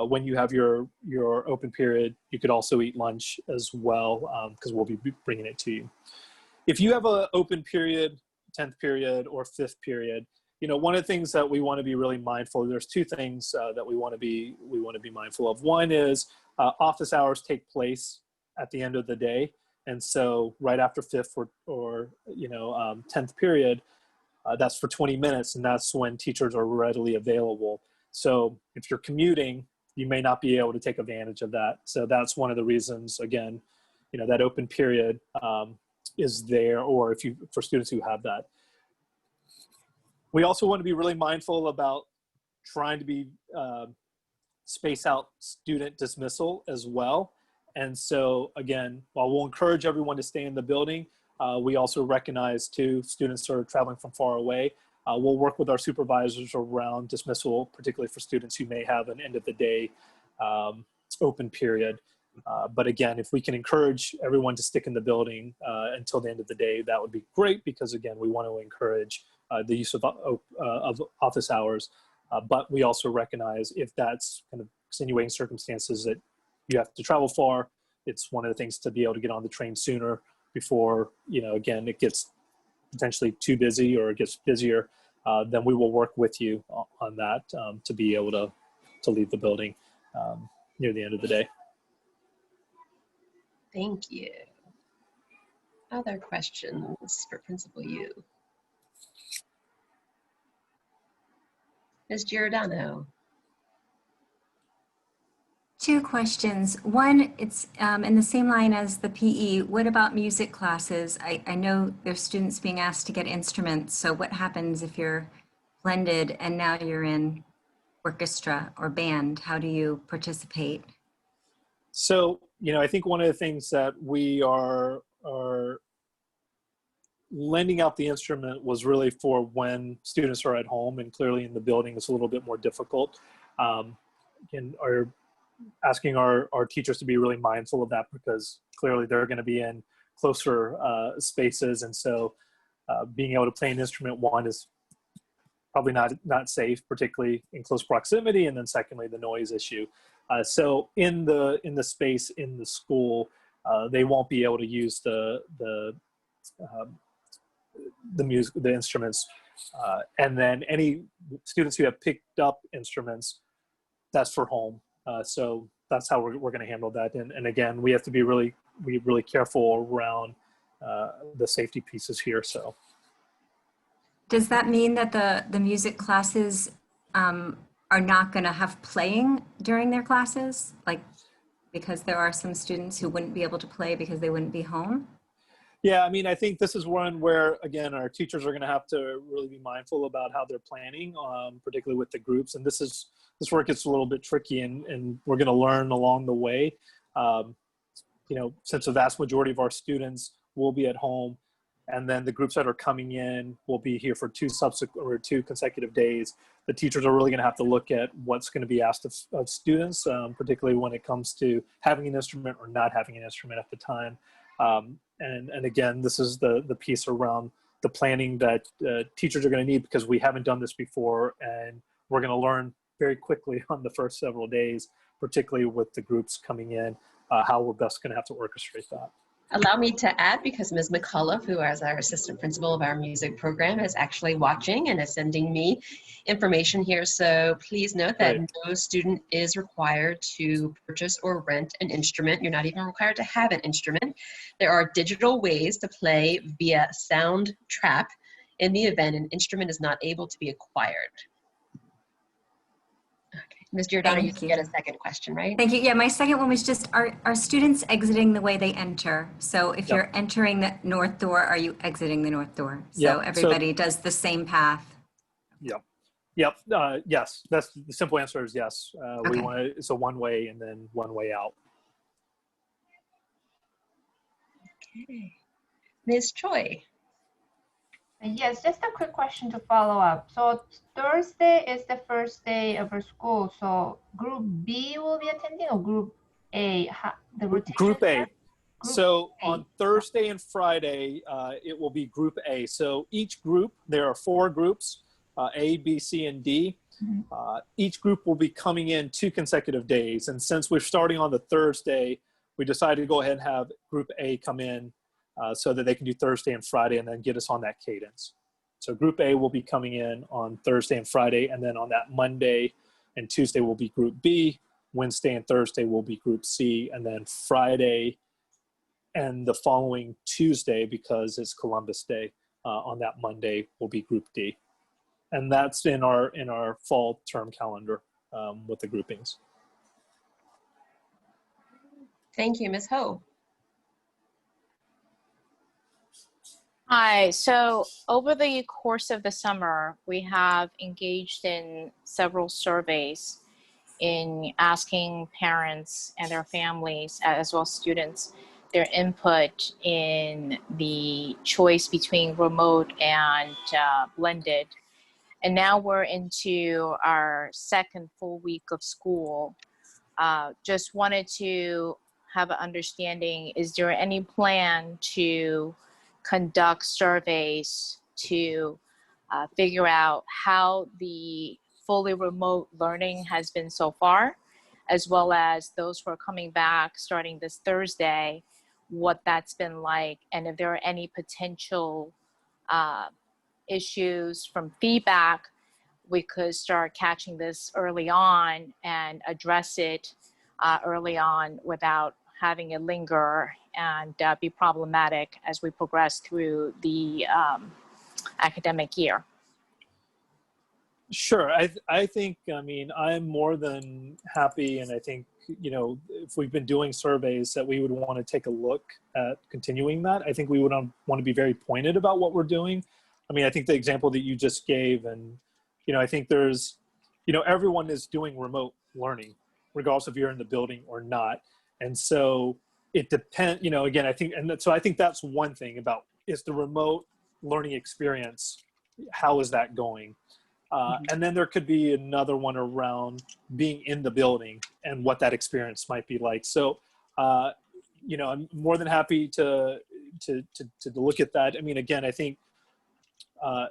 when you have your open period, you could also eat lunch as well, because we'll be bringing it to you. If you have an open period, 10th period or 5th period, one of the things that we want to be really mindful of, there's two things that we want to be mindful of. One is office hours take place at the end of the day. And so right after 5th or 10th period, that's for 20 minutes, and that's when teachers are readily available. So if you're commuting, you may not be able to take advantage of that. So that's one of the reasons, again, that open period is there, or for students who have that. We also want to be really mindful about trying to be space out student dismissal as well. And so again, while we'll encourage everyone to stay in the building, we also recognize too, students who are traveling from far away. We'll work with our supervisors around dismissal, particularly for students who may have an end of the day open period. But again, if we can encourage everyone to stick in the building until the end of the day, that would be great, because again, we want to encourage the use of office hours. But we also recognize if that's kind of extenuating circumstances that you have to travel far, it's one of the things to be able to get on the train sooner before, again, it gets potentially too busy or it gets busier. Then we will work with you on that to be able to leave the building near the end of the day. Thank you. Other questions for Principal Yu? Ms. Giordano. Two questions. One, it's in the same line as the PE. What about music classes? I know there's students being asked to get instruments. So what happens if you're blended and now you're in orchestra or band? How do you participate? So, I think one of the things that we are lending out the instrument was really for when students are at home, and clearly in the building it's a little bit more difficult. And are asking our teachers to be really mindful of that, because clearly they're going to be in closer spaces. And so being able to play an instrument, one, is probably not safe, particularly in close proximity. And then secondly, the noise issue. So in the space in the school, they won't be able to use the music, the instruments. And then any students who have picked up instruments, that's for home. So that's how we're going to handle that. And again, we have to be really careful around the safety pieces here. So, does that mean that the music classes are not going to have playing during their classes? Like, because there are some students who wouldn't be able to play because they wouldn't be home? Yeah, I mean, I think this is one where, again, our teachers are going to have to really be mindful about how they're planning, particularly with the groups. And this is where it gets a little bit tricky, and we're going to learn along the way. Since the vast majority of our students will be at home, and then the groups that are coming in will be here for two consecutive days, the teachers are really going to have to look at what's going to be asked of students, particularly when it comes to having an instrument or not having an instrument at the time. And again, this is the piece around the planning that teachers are going to need, because we haven't done this before, and we're going to learn very quickly on the first several days, particularly with the groups coming in, how we're best going to have to orchestrate that. Allow me to add, because Ms. McCullough, who is our assistant principal of our music program, is actually watching and is sending me information here. So please note that no student is required to purchase or rent an instrument. You're not even required to have an instrument. There are digital ways to play via sound trap in the event an instrument is not able to be acquired. Ms. Giordano, you get a second question, right? Thank you. Yeah, my second one was just, are students exiting the way they enter? So if you're entering the north door, are you exiting the north door? So everybody does the same path. Yeah. Yep. Yes. That's the simple answer is yes. We Okay. want to, it's a one way and then one way out. Okay. Ms. Choi. Yes, just a quick question to follow up. So Thursday is the first day of our school. So Group B will be attending or Group A? The rotation Group A. there? So A. on Thursday and Friday, it will be Group A. So each group, there are 4 groups, A, B, C, and D. Each group will be coming in 2 consecutive days. And since we're starting on the Thursday, we decided to go ahead and have Group A come in so that they can do Thursday and Friday and then get us on that cadence. So Group A will be coming in on Thursday and Friday, and then on that Monday and Tuesday will be Group B. Wednesday and Thursday will be Group C, and then Friday and the following Tuesday, because it's Columbus Day, on that Monday will be Group D. And that's in our fall term calendar with the groupings. Thank you, Ms. Ho. Hi, so over the course of the summer, we have engaged in several surveys in asking parents and their families, as well as students, their input in the choice between remote and blended. And now we're into our second full week of school. Just wanted to have an understanding, is there any plan to conduct surveys to figure out how the fully remote learning has been so far, as well as those who are coming back starting this Thursday, what that's been like, and if there are any potential issues from feedback, we could start catching this early on and address it early on without having it linger and be problematic as we progress through the academic year. Sure. I think, I mean, I'm more than happy, and I think, you know, if we've been doing surveys, that we would want to take a look at continuing that. I think we would want to be very pointed about what we're doing. I mean, I think the example that you just gave, and, you know, I think there's, you know, everyone is doing remote learning, regardless if you're in the building or not. And so it depends, you know, again, I think, and so I think that's one thing about, is the remote learning experience, how is that going? And then there could be another one around being in the building and what that experience might be like. So, you know, I'm more than happy to look at that. I mean, again, I think I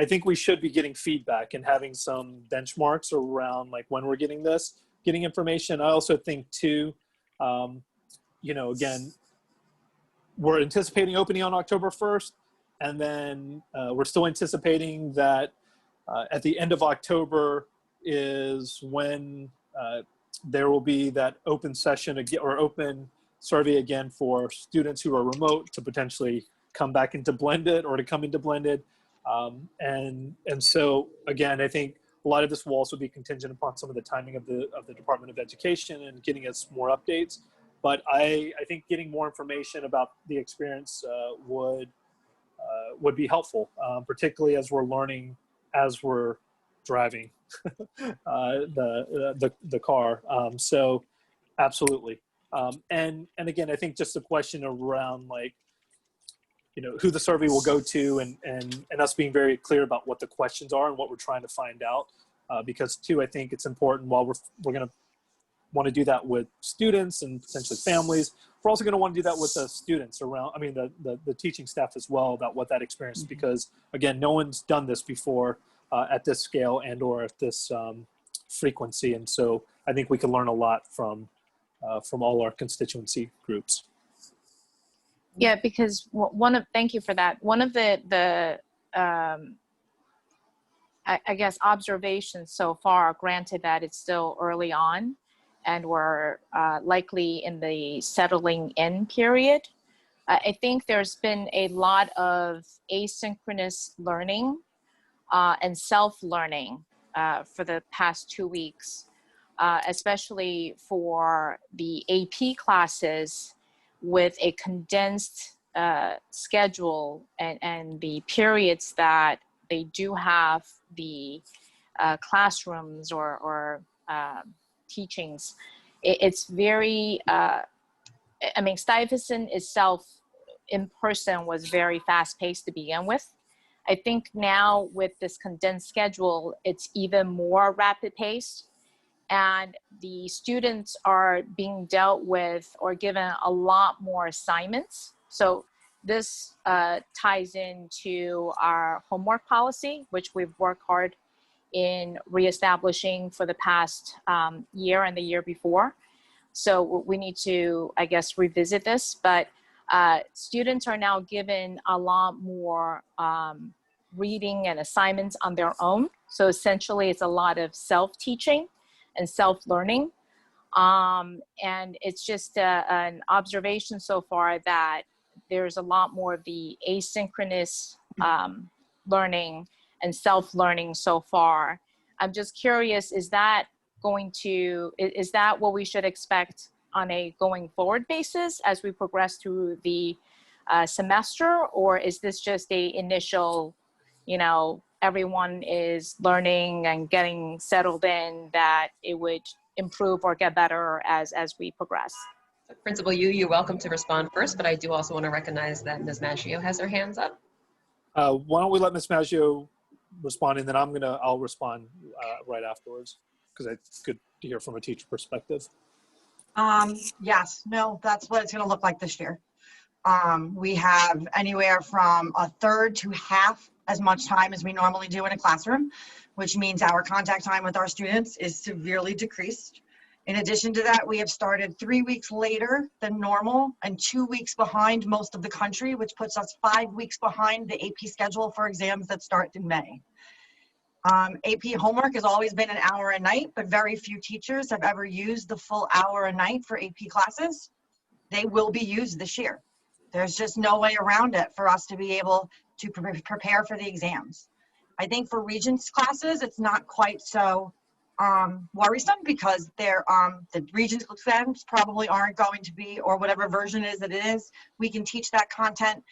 think we should be getting feedback and having some benchmarks around like when we're getting information. I also think too, you know, again, we're anticipating opening on October 1st. And then we're still anticipating that at the end of October is when there will be that open session again, or open survey again for students who are remote to potentially come back into blended or to come into blended. And so again, I think a lot of this will also be contingent upon some of the timing of the Department of Education and getting us more updates. But I think getting more information about the experience would be helpful, particularly as we're learning as we're driving the car. So absolutely. And again, I think just a question around like, you know, who the survey will go to and us being very clear about what the questions are and what we're trying to find out. Because too, I think it's important while we're going to want to do that with students and potentially families. We're also going to want to do that with the students around, I mean, the teaching staff as well, about what that experience, because again, no one's done this before at this scale and or at this frequency. And so I think we can learn a lot from all our constituency groups. Yeah, because thank you for that. One of the I guess observations so far, granted that it's still early on, and we're likely in the settling in period. I think there's been a lot of asynchronous learning and self-learning for the past 2 weeks, especially for the AP classes with a condensed schedule and the periods that they do have the classrooms or teachings, it's very, I mean, Stuyvesant itself in person was very fast paced to begin with. I think now with this condensed schedule, it's even more rapid paced, and the students are being dealt with or given a lot more assignments. So this ties into our homework policy, which we've worked hard in reestablishing for the past year and the year before. So we need to, I guess, revisit this, but students are now given a lot more reading and assignments on their own. So essentially it's a lot of self-teaching and self-learning. And it's just an observation so far that there's a lot more of the asynchronous learning and self-learning so far. I'm just curious, is that what we should expect on a going forward basis as we progress through the semester, or is this just a initial, everyone is learning and getting settled in, that it would improve or get better as we progress? Principal you're welcome to respond first, but I do also want to recognize that Ms. Maggio has her hands up. Why don't we let Ms. Maggio respond, and then I'll respond right afterwards, because it's good to hear from a teacher perspective. Yes, no, that's what it's going to look like this year. We have anywhere from a third to half as much time as we normally do in a classroom, which means our contact time with our students is severely decreased. In addition to that, we have started 3 weeks later than normal and 2 weeks behind most of the country, which puts us 5 weeks behind the AP schedule for exams that start in May. AP homework has always been an hour a night, but very few teachers have ever used the full hour a night for AP classes. They will be used this year. There's just no way around it for us to be able to prepare for the exams. I think for Regents classes, it's not quite so worrisome, because the Regents exams probably aren't going to be, or whatever version is that it is, we can teach that content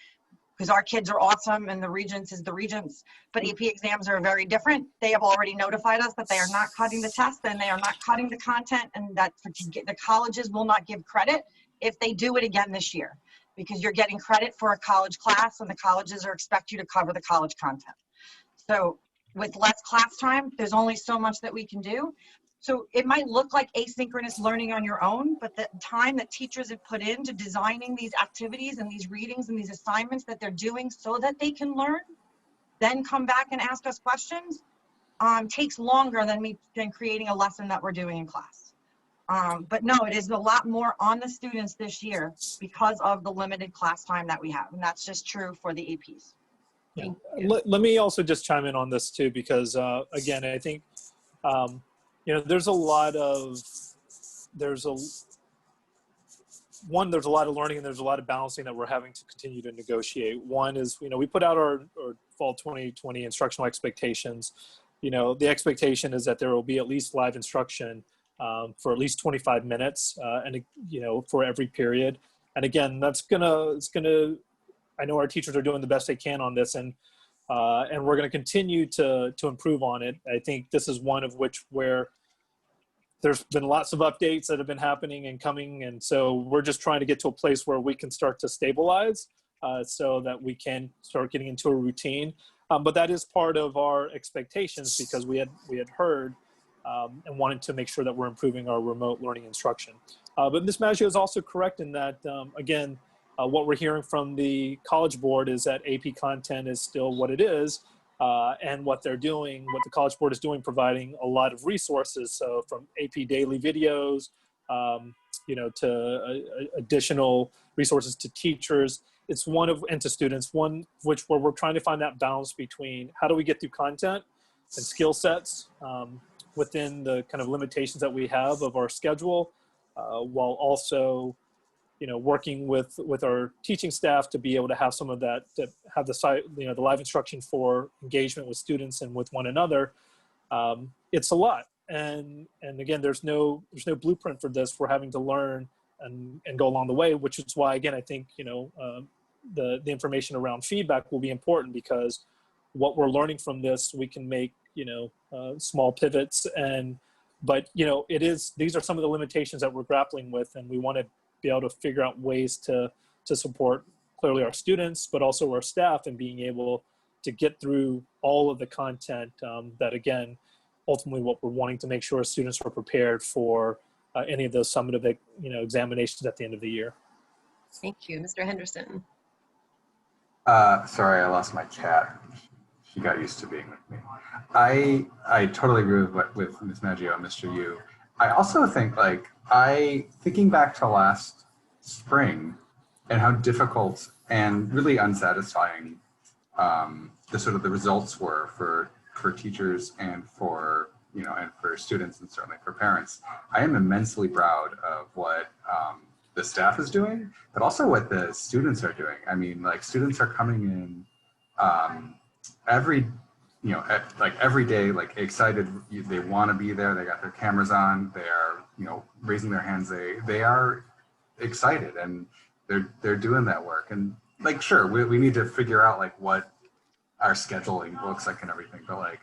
because our kids are awesome and the Regents is the Regents. But AP exams are very different. They have already notified us that they are not cutting the test and they are not cutting the content, and that the colleges will not give credit if they do it again this year, because you're getting credit for a college class and the colleges expect you to cover the college content. So with less class time, there's only so much that we can do. So it might look like asynchronous learning on your own, but the time that teachers have put into designing these activities and these readings and these assignments that they're doing so that they can learn, then come back and ask us questions, takes longer than creating a lesson that we're doing in class. But no, it is a lot more on the students this year because of the limited class time that we have. And that's just true for the APs. Yeah. Let me also just chime in on this too, because again, I think, there's a lot of learning and there's a lot of balancing that we're having to continue to negotiate. One is, we put out our fall 2020 instructional expectations. The expectation is that there will be at least live instruction for at least 25 minutes and for every period. And again, I know our teachers are doing the best they can on this, and we're going to continue to improve on it. I think this is one of which where there's been lots of updates that have been happening and coming, and so we're just trying to get to a place where we can start to stabilize so that we can start getting into a routine. But that is part of our expectations, because we had heard and wanted to make sure that we're improving our remote learning instruction. But Ms. Maggio is also correct in that, again, what we're hearing from the College Board is that AP content is still what it is, and what they're doing, what the College Board is doing, providing a lot of resources. So from AP daily videos, to additional resources to teachers, and to students, where we're trying to find that balance between how do we get through content and skill sets within the kind of limitations that we have of our schedule, while also working with our teaching staff to be able to have some of that, to have the live instruction for engagement with students and with one another. It's a lot, and again, there's no blueprint for this. We're having to learn and go along the way, which is why, again, I think the information around feedback will be important, because what we're learning from this, we can make, small pivots. But, these are some of the limitations that we're grappling with, and we want to be able to figure out ways to support clearly our students, but also our staff, and being able to get through all of the content that, again, ultimately what we're wanting to make sure students are prepared for any of those summative, examinations at the end of the year. Thank you. Mr. Henderson. Sorry, I lost my cat. She got used to being with me. I totally agree with Ms. Maggio and Mr. Yu. I also think, thinking back to last spring and how difficult and really unsatisfying the results were for teachers and for for students, and certainly for parents. I am immensely proud of what the staff is doing, but also what the students are doing. I mean, students are coming in every day, excited. They want to be there. They got their cameras on. They are, raising their hands. They are excited, and they're doing that work. And sure, we need to figure out what our scheduling looks like and everything. But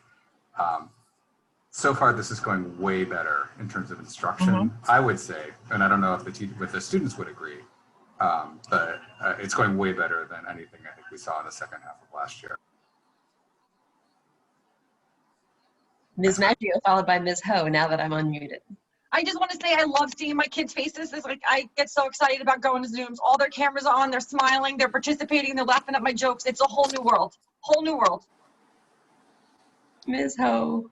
so far, this is going way better in terms of instruction, I would say. And I don't know if the students would agree, but it's going way better than anything I think we saw in the second half of last year. Ms. Maggio, followed by Ms. Ho, now that I'm unmuted. I just want to say I love seeing my kids' faces. It's I get so excited about going to Zooms. All their cameras are on, they're smiling, they're participating, they're laughing at my jokes. It's a whole new world. Whole new world. Ms. Ho.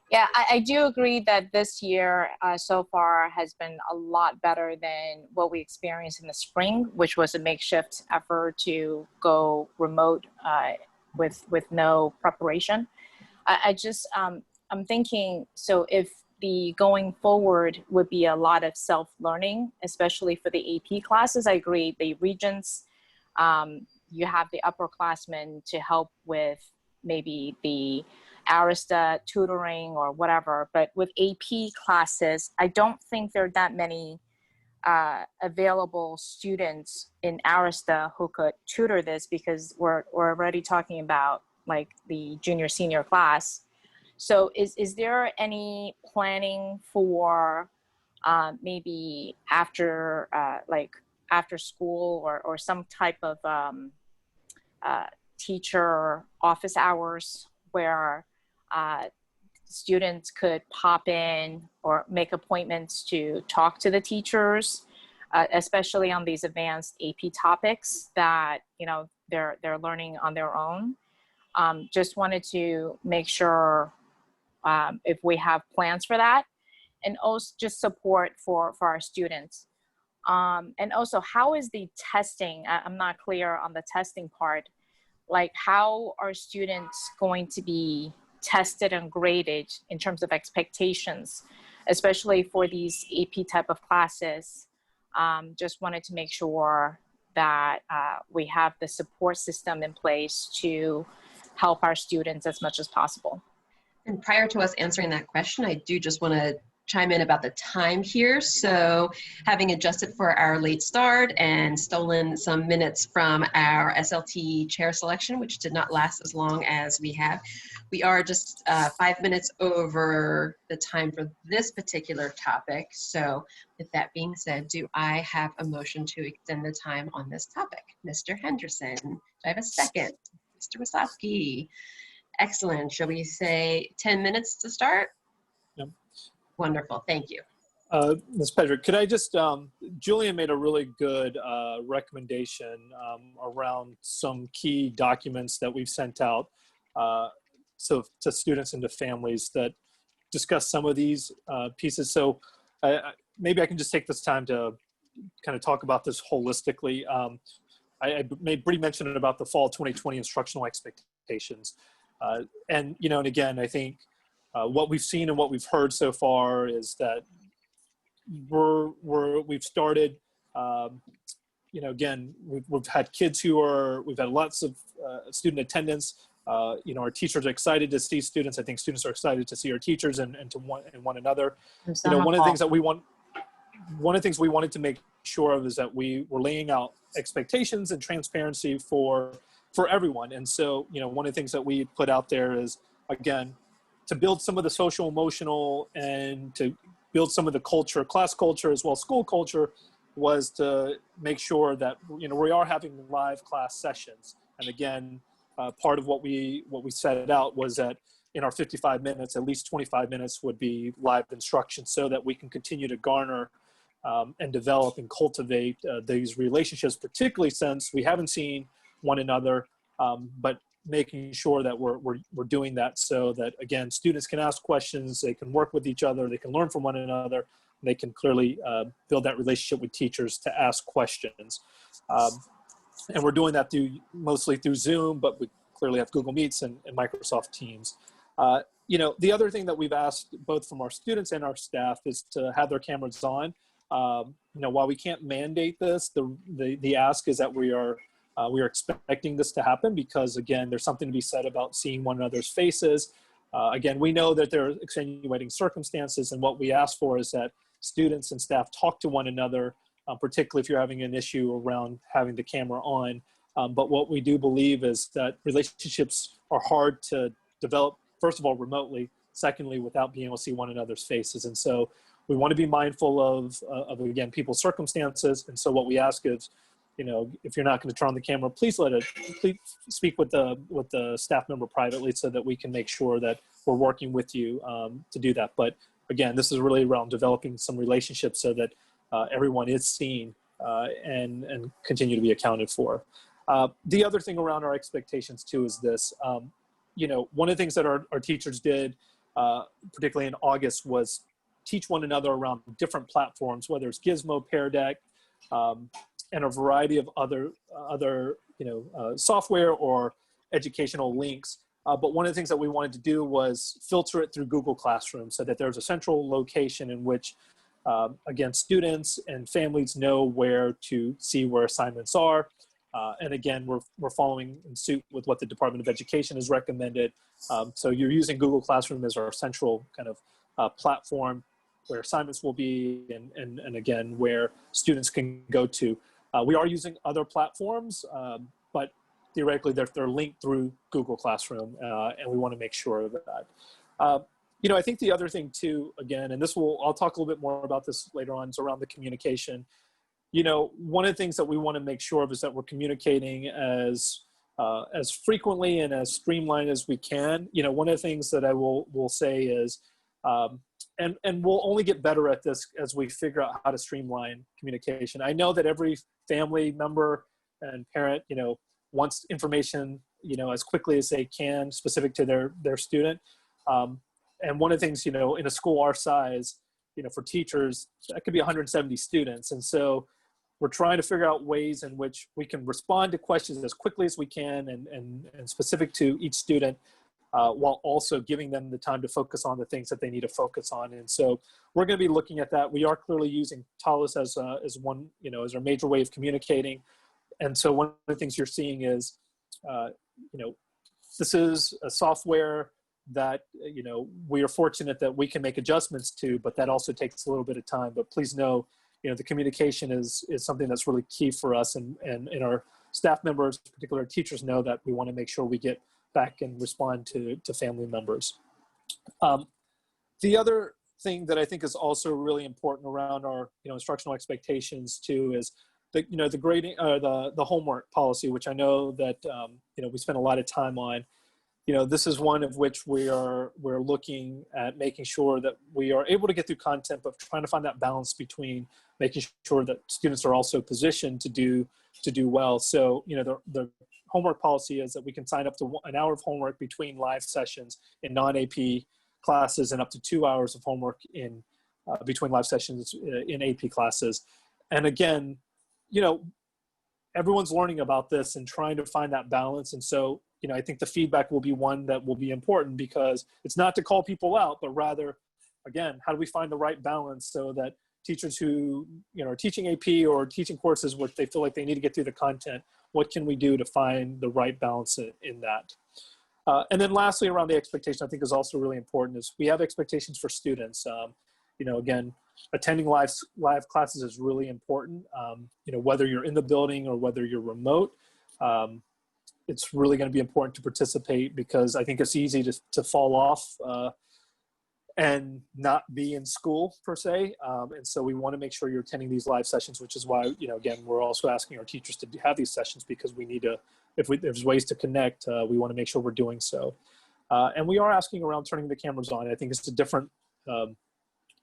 Yeah, I do agree that this year so far has been a lot better than what we experienced in the spring, which was a makeshift effort to go remote with no preparation. I'm thinking, so if the going forward would be a lot of self-learning, especially for the AP classes, I agree. The regents, you have the upperclassmen to help with maybe the Arista tutoring or whatever, but with AP classes, I don't think there are that many available students in Arista who could tutor this, because we're already talking about the junior senior class. So is there any planning for maybe after after school or some type of teacher office hours where students could pop in or make appointments to talk to the teachers, especially on these advanced AP topics that they're learning on their own? Just wanted to make sure if we have plans for that, and also just support for our students. And also, how is the testing? I'm not clear on the testing part. How are students going to be tested and graded in terms of expectations, especially for these AP type of classes? Just wanted to make sure that we have the support system in place to help our students as much as possible. And prior to us answering that question, I do just want to chime in about the time here. So having adjusted for our late start and stolen some minutes from our SLT chair selection, which did not last as long as we have, we are just 5 minutes over the time for this particular topic. So with that being said, do I have a motion to extend the time on this topic? Mr. Henderson, do I have a second? Mr. Wasowski. Excellent. Shall we say 10 minutes to start? Yep. Wonderful. Thank you. Ms. Pedrick, could I just, Julian made a really good recommendation around some key documents that we've sent out so to students and to families that discuss some of these pieces. So maybe I can just take this time to kind of talk about this holistically. I made brief mention about the fall 2020 instructional expectations. And again, I think what we've seen and what we've heard so far is that we've started, again, we've had kids we've had lots of student attendance. Our teachers are excited to see students. I think students are excited to see our teachers and one another. One of the things we wanted to make sure of is that we were laying out expectations and transparency for for everyone. And so, you know, one of the things that we put out there is, again, to build some of the social emotional and to build some of the culture, class culture as well as school culture, was to make sure that, you know, we are having live class sessions. And again, part of what we set out was that in our 55 minutes, at least 25 minutes would be live instruction, so that we can continue to garner and develop and cultivate these relationships, particularly since we haven't seen one another, but making sure that we're doing that so that, again, students can ask questions, they can work with each other, they can learn from one another, they can clearly build that relationship with teachers to ask questions. And we're doing that mostly through Zoom, but we clearly have Google Meets and Microsoft Teams. You know, the other thing that we've asked both from our students and our staff is to have their cameras on. You know, while we can't mandate this, the ask is that we are expecting this to happen, because again, there's something to be said about seeing one another's faces. Again, we know that there are extenuating circumstances, and what we ask for is that students and staff talk to one another, particularly if you're having an issue around having the camera on. But what we do believe is that relationships are hard to develop, first of all, remotely, secondly, without being able to see one another's faces. And so we want to be mindful of again, people's circumstances. And so what we ask is, you know, if you're not going to turn on the camera, please speak with the staff member privately, so that we can make sure that we're working with you to do that. But again, this is really around developing some relationships so that everyone is seen and continue to be accounted for. The other thing around our expectations too is this. You know, one of the things that our teachers did, particularly in August, was teach one another around different platforms, whether it's Gizmo, Pear Deck, and a variety of other you know, software or educational links. But one of the things that we wanted to do was filter it through Google Classroom, so that there's a central location in which, again, students and families know where to see where assignments are. And again, we're following in suit with what the Department of Education has recommended. So you're using Google Classroom as our central kind of platform where assignments will be, and again, where students can go to. We are using other platforms, but theoretically they're linked through Google Classroom, and we want to make sure of that. You know, I think the other thing too, again, and I'll talk a little bit more about this later on, is around the communication. You know, one of the things that we want to make sure of is that we're communicating as frequently and as streamlined as we can. You know, one of the things that I will say is, and we'll only get better at this as we figure out how to streamline communication. I know that every family member and parent, you know, wants information, you know, as quickly as they can, specific to their student. And one of the things, you know, in a school our size, you know, for teachers, that could be 170 students. And so we're trying to figure out ways in which we can respond to questions as quickly as we can and specific to each student, while also giving them the time to focus on the things that they need to focus on. And so we're going to be looking at that. We are clearly using Talus as one, you know, as our major way of communicating. And so one of the things you're seeing is, you know, this is a software that, you know, we are fortunate that we can make adjustments to, but that also takes a little bit of time. But please know, you know, the communication is something that's really key for us, and our staff members, particularly our teachers, know that we want to make sure we get back and respond to family members. The other thing that I think is also really important around our, you know, instructional expectations too is the, you know, the grading, the homework policy, which I know that, you know, we spend a lot of time on. You know, this is one of which we're looking at making sure that we are able to get through content, but trying to find that balance between making sure that students are also positioned to do well. So, you know, the homework policy is that we can sign up to an hour of homework between live sessions in non-AP classes, and up to 2 hours of homework in between live sessions in AP classes. And again, you know, everyone's learning about this and trying to find that balance. And so, you know, I think the feedback will be one that will be important, because it's not to call people out, but rather, again, how do we find the right balance so that teachers who, you know, are teaching AP or teaching courses where they feel like they need to get through the content, what can we do to find the right balance in that? And then lastly, around the expectation, I think is also really important, is we have expectations for students. You know, again, attending live classes is really important. You know, whether you're in the building or whether you're remote. it's really going to be important to participate, because I think it's easy to fall off and not be in school per se. And so we want to make sure you're attending these live sessions, which is why, again, we're also asking our teachers to have these sessions, because we need to, if there's ways to connect, we want to make sure we're doing so. And we are asking around turning the cameras on. I think it's a different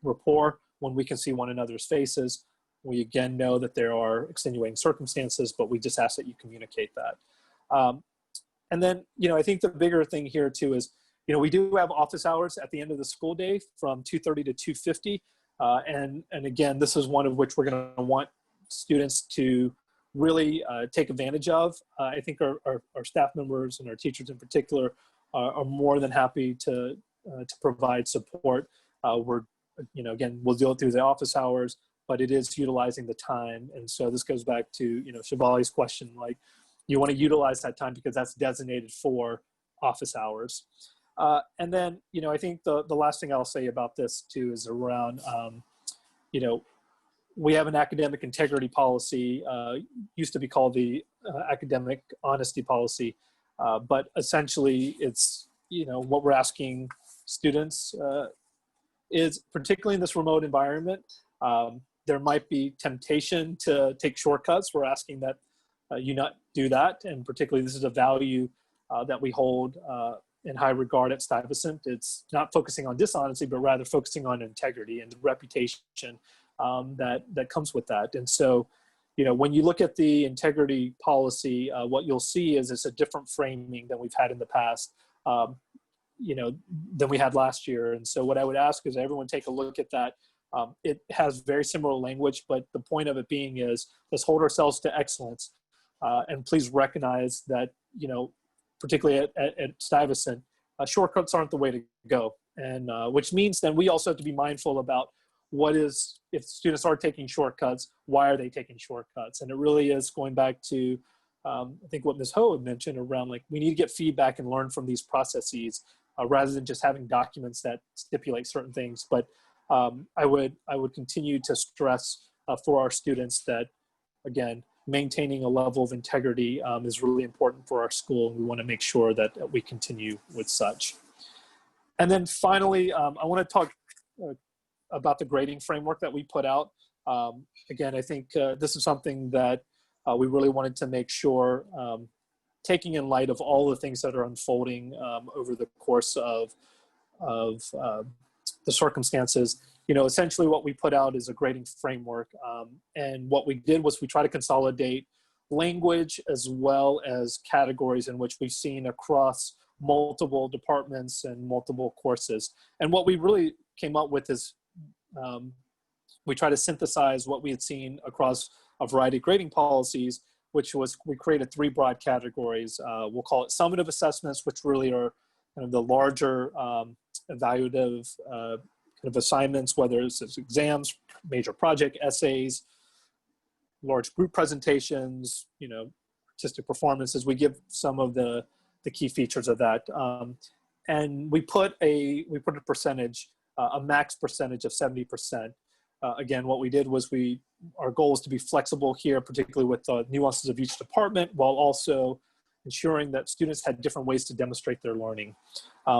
rapport when we can see one another's faces. We again know that there are extenuating circumstances, but we just ask that you communicate that. And then, I think the bigger thing here too is, we do have office hours at the end of the school day from 2:30 to 2:50. And again, this is one of which we're going to want students to really take advantage of. I think our staff members and our teachers in particular are more than happy to provide support. Again, we'll deal it through the office hours, but it is utilizing the time. And so this goes back to, Shivali's question, like, you want to utilize that time because that's designated for office hours. And then, I think the last thing I'll say about this too is around, we have an academic integrity policy, used to be called the academic honesty policy, but essentially it's, what we're asking students is, particularly in this remote environment, there might be temptation to take shortcuts. We're asking that you not do that, and particularly this is a value that we hold in high regard at Stuyvesant. It's not focusing on dishonesty, but rather focusing on integrity and the reputation that comes with that. And so, when you look at the integrity policy, what you'll see is it's a different framing than we've had in the past, than we had last year. And so what I would ask is everyone take a look at that. It has very similar language, but the point of it being is, let's hold ourselves to excellence. And please recognize that, particularly at Stuyvesant, shortcuts aren't the way to go. And which means then we also have to be mindful about if students are taking shortcuts, why are they taking shortcuts? And it really is going back to, I think what Ms. Ho had mentioned around, like, we need to get feedback and learn from these processes rather than just having documents that stipulate certain things. But I would continue to stress for our students that, again, maintaining a level of integrity is really important for our school, and we want to make sure that we continue with such. And then finally, I want to talk about the grading framework that we put out. Again, I think this is something that we really wanted to make sure, taking in light of all the things that are unfolding over the course of the circumstances. Essentially what we put out is a grading framework. And what we did was we try to consolidate language as well as categories in which we've seen across multiple departments and multiple courses. And what we really came up with is we try to synthesize what we had seen across a variety of grading policies, which was, we created 3 broad categories. We'll call it summative assessments, which really are kind of the larger evaluative kind of assignments, whether it's exams, major project essays, large group presentations, artistic performances. We give some of the key features of that. And we put a percentage, a max percentage of 70%. Again, what we did was our goal is to be flexible here, particularly with the nuances of each department, while also ensuring that students had different ways to demonstrate their learning,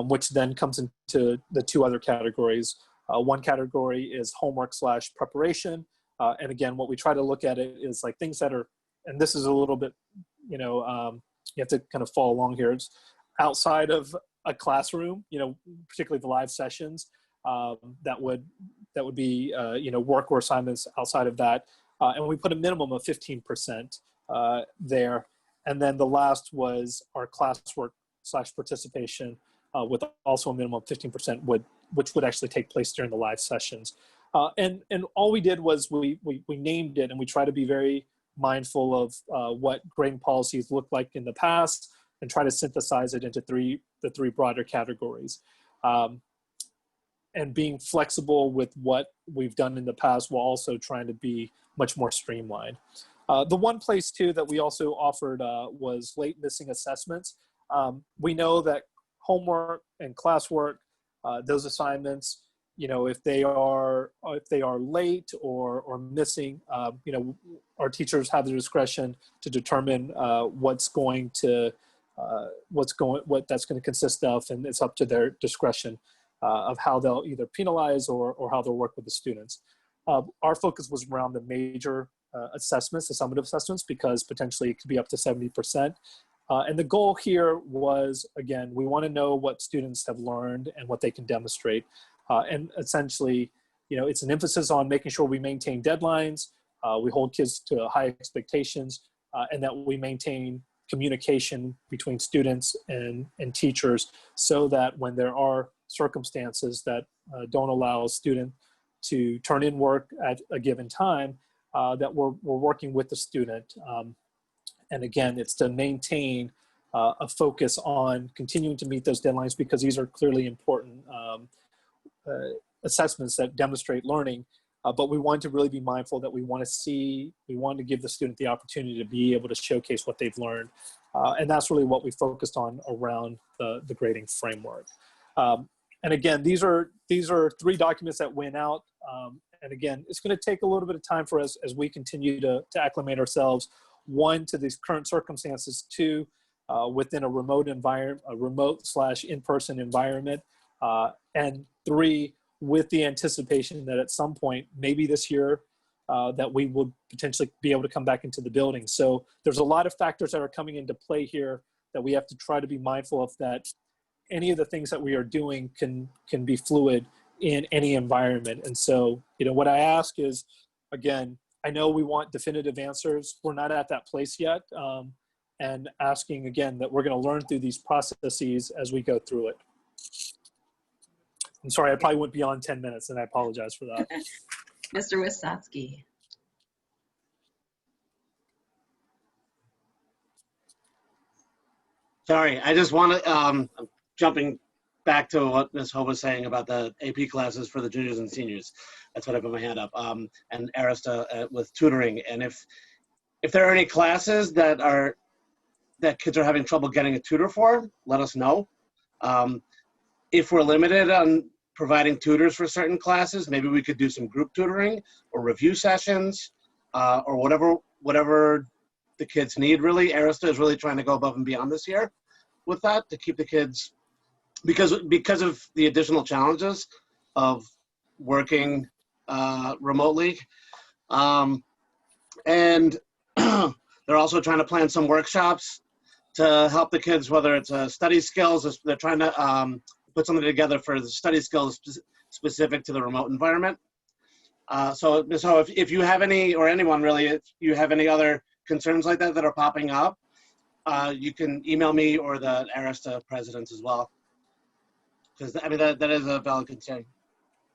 which then comes into the 2 other categories. One category is homework / preparation. And again, what we try to look at it is like things that are, and this is a little bit, you have to kind of follow along here. It's outside of a classroom, particularly the live sessions, that would be, work or assignments outside of that. And we put a minimum of 15% there. And then the last was our classwork / participation with also a minimum of 15% which would actually take place during the live sessions. And all we did was we named it, and we try to be very mindful of what grading policies looked like in the past and try to synthesize it into the three broader categories. And being flexible with what we've done in the past while also trying to be much more streamlined. The one place too that we also offered was late missing assessments. We know that homework and classwork, those assignments, if they are late or missing, our teachers have the discretion to determine what's going to what that's going to consist of, and it's up to their discretion of how they'll either penalize or how they'll work with the students. Our focus was around the major assessments, the summative assessments, because potentially it could be up to 70%. And the goal here was, again, we want to know what students have learned and what they can demonstrate. And essentially, it's an emphasis on making sure we maintain deadlines, we hold kids to high expectations, and that we maintain communication between students and teachers, so that when there are circumstances that don't allow a student to turn in work at a given time, that we're working with the student. And again, it's to maintain a focus on continuing to meet those deadlines, because these are clearly important assessments that demonstrate learning. But we want to really be mindful that we want to give the student the opportunity to be able to showcase what they've learned. And that's really what we focused on around the grading framework. And again, these are 3 documents that went out. And again, it's going to take a little bit of time for us as we continue to acclimate ourselves, 1, to these current circumstances, 2, within a remote environment, a remote/in-person environment, and 3, with the anticipation that at some point, maybe this year, that we will potentially be able to come back into the building. So there's a lot of factors that are coming into play here that we have to try to be mindful of, that any of the things that we are doing can be fluid in any environment. And so, what I ask is, again, I know we want definitive answers. We're not at that place yet. And asking, again, that we're going to learn through these processes as we go through it. I'm sorry, I probably went beyond 10 minutes, and I apologize for that. Mr. Wisocki. Sorry, I just want to, jumping back to what Ms. Ho was saying about the AP classes for the juniors and seniors. That's what I put my hand up. And Arista with tutoring. And if there are any classes that kids are having trouble getting a tutor for, let us know. If we're limited on providing tutors for certain classes, maybe we could do some group tutoring or review sessions, or whatever the kids need, really. Arista is really trying to go above and beyond this year with that, to keep the kids, because of the additional challenges of working remotely. And they're also trying to plan some workshops to help the kids, whether it's study skills. They're trying to put something together for the study skills specific to the remote environment. So Ms. Ho, if you have any, or anyone really, if you have any other concerns like that are popping up, you can email me or the Arista presidents as well. Because I mean, that is a valid concern.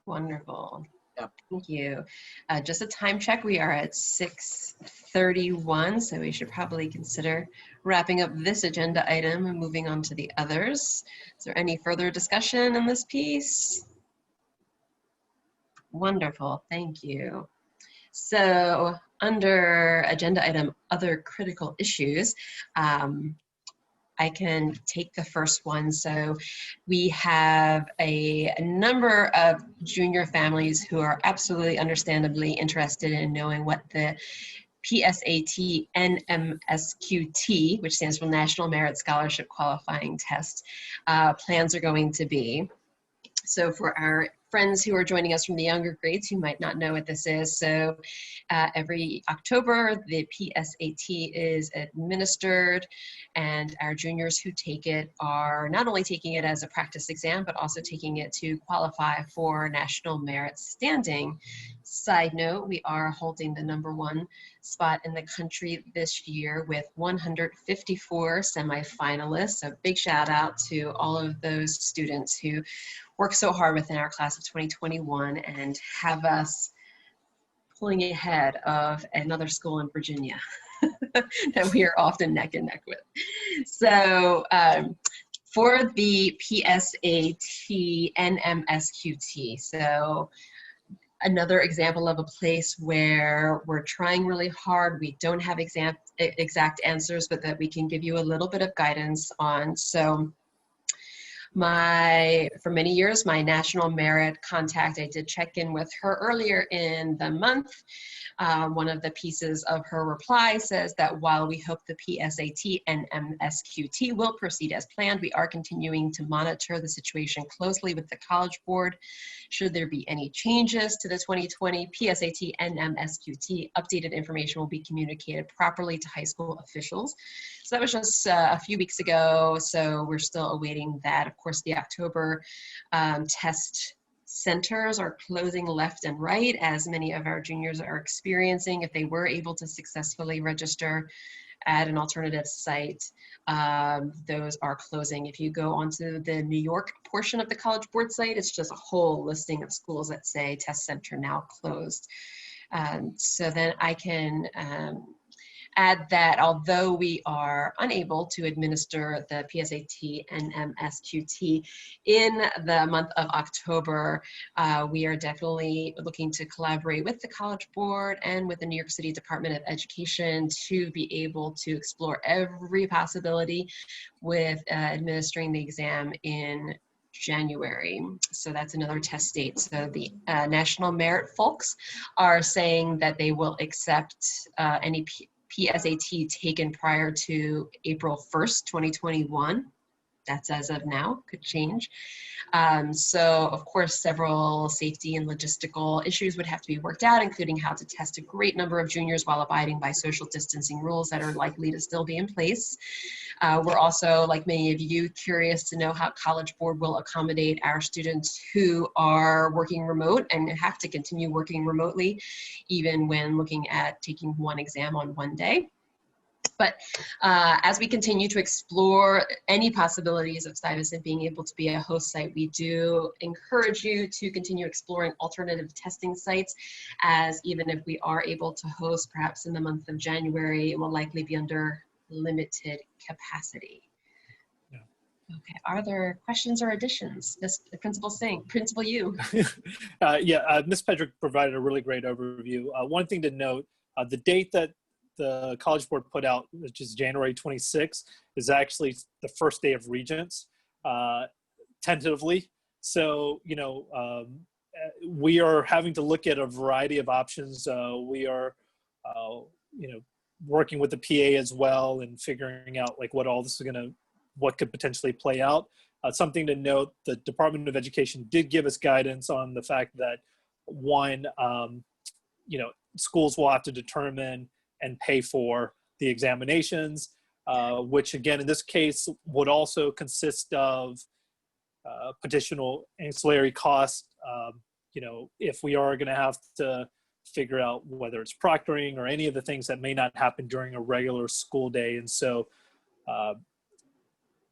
Wonderful. Yep. Thank you. Just a time check. We are at 6:31, so we should probably consider wrapping up this agenda item and moving on to the others. Is there any further discussion on this piece? Wonderful. Thank you. So under agenda item other critical issues, I can take the first one. So we have a number of junior families who are absolutely understandably interested in knowing what the Psat Nmsqt, which stands for National Merit Scholarship Qualifying Test, plans are going to be. So for our friends who are joining us from the younger grades who might not know what this is, so every October the Psat is administered, and our juniors who take it are not only taking it as a practice exam, but also taking it to qualify for national merit standing. Side note, we are holding the #1 spot in the country this year with 154 semifinalists. So big shout out to all of those students who worked so hard within our class of 2021 and have us pulling ahead of another school in Virginia that we are often neck and neck with. So for the Psat Nmsqt, so another example of a place where we're trying really hard. We don't have exact answers, but that we can give you a little bit of guidance on. So For many years, my national merit contact, I did check in with her earlier in the month. One of the pieces of her reply says that while we hope the Psat Nmsqt will proceed as planned, we are continuing to monitor the situation closely with the College Board. Should there be any changes to the 2020 Psat Nmsqt, updated information will be communicated properly to high school officials. So that was just a few weeks ago, so we're still awaiting that. Of course, the October test centers are closing left and right, as many of our juniors are experiencing. If they were able to successfully register at an alternative site, those are closing. If you go onto the New York portion of the College Board site, it's just a whole listing of schools that say test center now closed. So then I can add that although we are unable to administer the Psat Nmsqt in the month of October, we are definitely looking to collaborate with the College Board and with the New York City Department of Education to be able to explore every possibility with administering the exam in January. So that's another test date. So the national merit folks are saying that they will accept any Psat taken prior to April 1st, 2021. That's as of now, could change. So of course, several safety and logistical issues would have to be worked out, including how to test a great number of juniors while abiding by social distancing rules that are likely to still be in place. We're also, like many of you, curious to know how College Board will accommodate our students who are working remote and have to continue working remotely, even when looking at taking one exam on one day. But as we continue to explore any possibilities of Stuyvesant being able to be a host site, we do encourage you to continue exploring alternative testing sites, as even if we are able to host perhaps in the month of January, it will likely be under limited capacity. Okay, are there questions or additions? Principal Singh, Principal Yu. Ms. Pedrick provided a really great overview. One thing to note, the date that the College Board put out, which is January 26th, is actually the first day of Regents, tentatively. So, we are having to look at a variety of options. We are, working with the PA as well and figuring out like what could potentially play out. Something to note, the Department of Education did give us guidance on the fact that one, schools will have to determine and pay for the examinations, which again, in this case, would also consist of potential ancillary costs. If we are gonna have to figure out whether it's proctoring or any of the things that may not happen during a regular school day. And so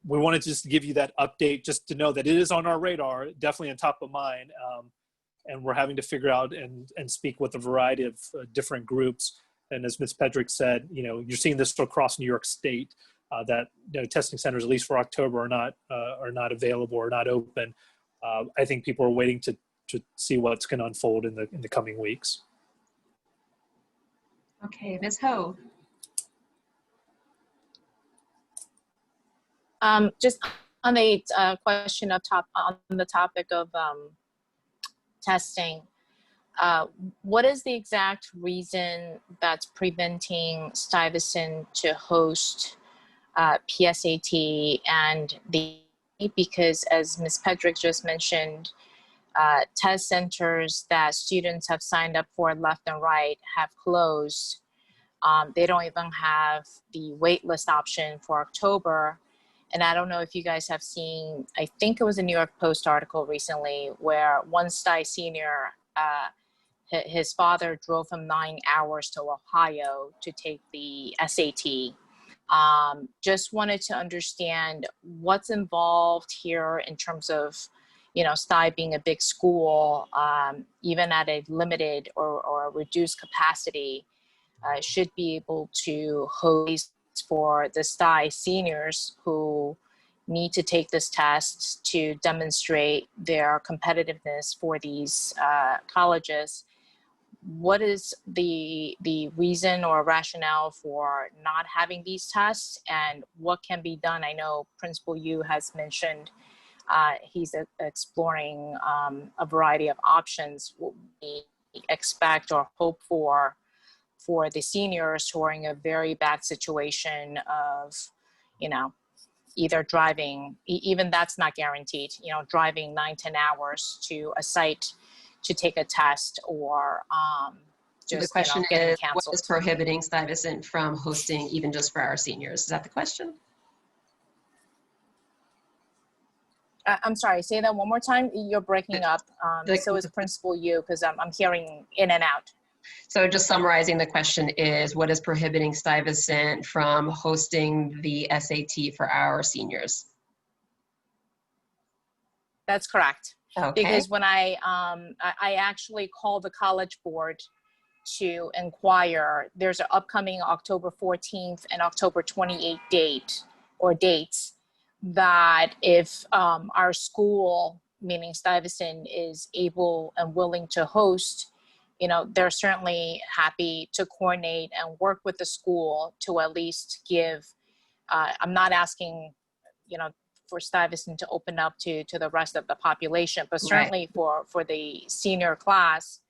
we wanted to just give you that update, just to know that it is on our radar, definitely on top of mind. And we're having to figure out and speak with a variety of different groups. And as Ms. Pedrick said, you're seeing this across New York State, that testing centers, at least for October, are not available or not open. I think people are waiting to see what's going to unfold in the coming weeks. Okay, Ms. Ho. Just on the question on the topic of testing, what is the exact reason that's preventing Stuyvesant to host Psat and because as Ms. Pedrick just mentioned, test centers that students have signed up for left and right have closed. They don't even have the waitlist option for October. And I don't know if you guys have seen, I think it was a New York Post article recently where one Stuy senior, his father drove him 9 hours to Ohio to take the SAT. Just wanted to understand what's involved here in terms of, Stuy being a big school, even at a limited or a reduced capacity, should be able to host for the Stuy seniors who need to take this test to demonstrate their competitiveness for these colleges. What is the reason or rationale for not having these tests, and what can be done? I know Principal Yu has mentioned he's exploring a variety of options. What we expect or hope for the seniors who are in a very bad situation of, you know, either driving, even that's not guaranteed, you know, driving 9-10 hours to a site to take a test, or just, the question getting is, canceled. what is prohibiting Stuyvesant from hosting even just for our seniors? Is that the question? I'm sorry, say that one more time. You're breaking up. So is Principal Yu, because I'm hearing in and out. So just summarizing, the question is, what is prohibiting Stuyvesant from hosting the SAT for our seniors? That's correct. Okay. Because when I actually called the College Board to inquire, there's an upcoming October 14th and October 28th date or dates that if our school, meaning Stuyvesant, is able and willing to host, you know, they're certainly happy to coordinate and work with the school to at least give, I'm not asking, you know, for Stuyvesant to open up to the rest of the population, but certainly for the senior class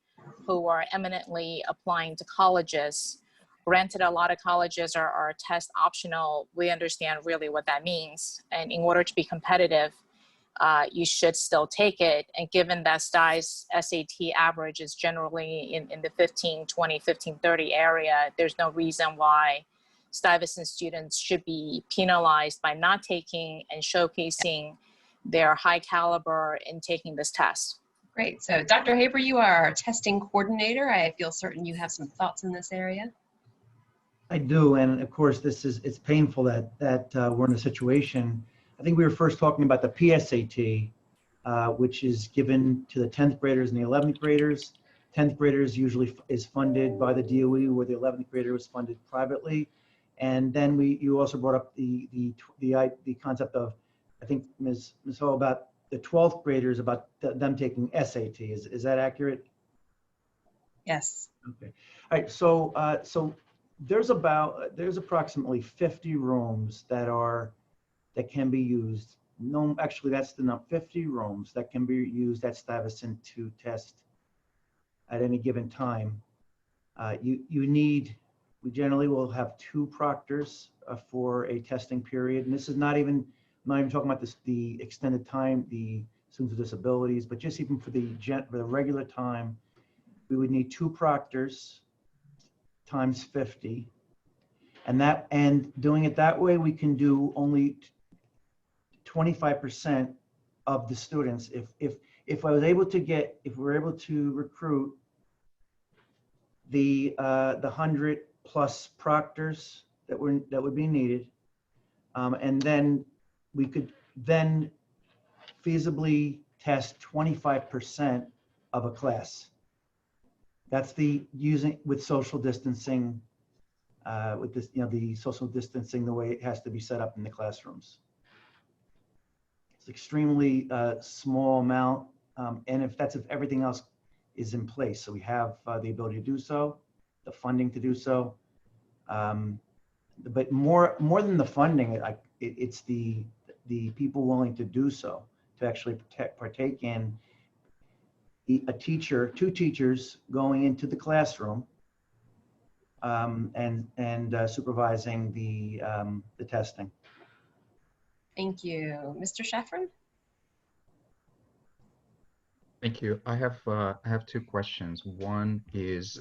who are eminently applying to colleges. Granted, a lot of colleges are test optional. We understand really what that means. And in order to be competitive, you should still take it. And given that Stuy's SAT average is generally in the 1520, 1530 area, there's no reason why Stuyvesant students should be penalized by not taking and showcasing their high caliber in taking this test. Great. So Dr. Haber, you are our testing coordinator. I feel certain you have some thoughts in this area. I do, and of course, it's painful that we're in a situation. I think we were first talking about the PSAT, which is given to the 10th graders and the 11th graders. 10th graders usually is funded by the DOE, where the 11th grader was funded privately. And then you also brought up the concept of, I think, Ms. Ho, about the 12th graders, about them taking SAT. Is that accurate? Yes. Okay. All right. So there's approximately 50 rooms that can be used. No, actually, that's the number. 50 rooms that can be used at Stuyvesant to test at any given time. We generally will have 2 proctors for a testing period, and this is I'm not even talking about the extended time, the students with disabilities, but just even for the regular time, we would need 2 proctors times 50, and doing it that way, we can do only 25% of the students. If we're able to recruit the 100 plus proctors that would be needed, and then we could then feasibly test 25% of a class. That's using with social distancing, with this, the social distancing, the way it has to be set up in the classrooms. It's extremely small amount, and if everything else is in place, so we have the ability to do so, the funding to do so, but more than the funding, it's the people willing to do so, to actually partake in a teacher, 2 teachers going into the classroom and supervising the testing. Thank you. Mr. Sheffrin? Thank you. I have 2 questions. One is,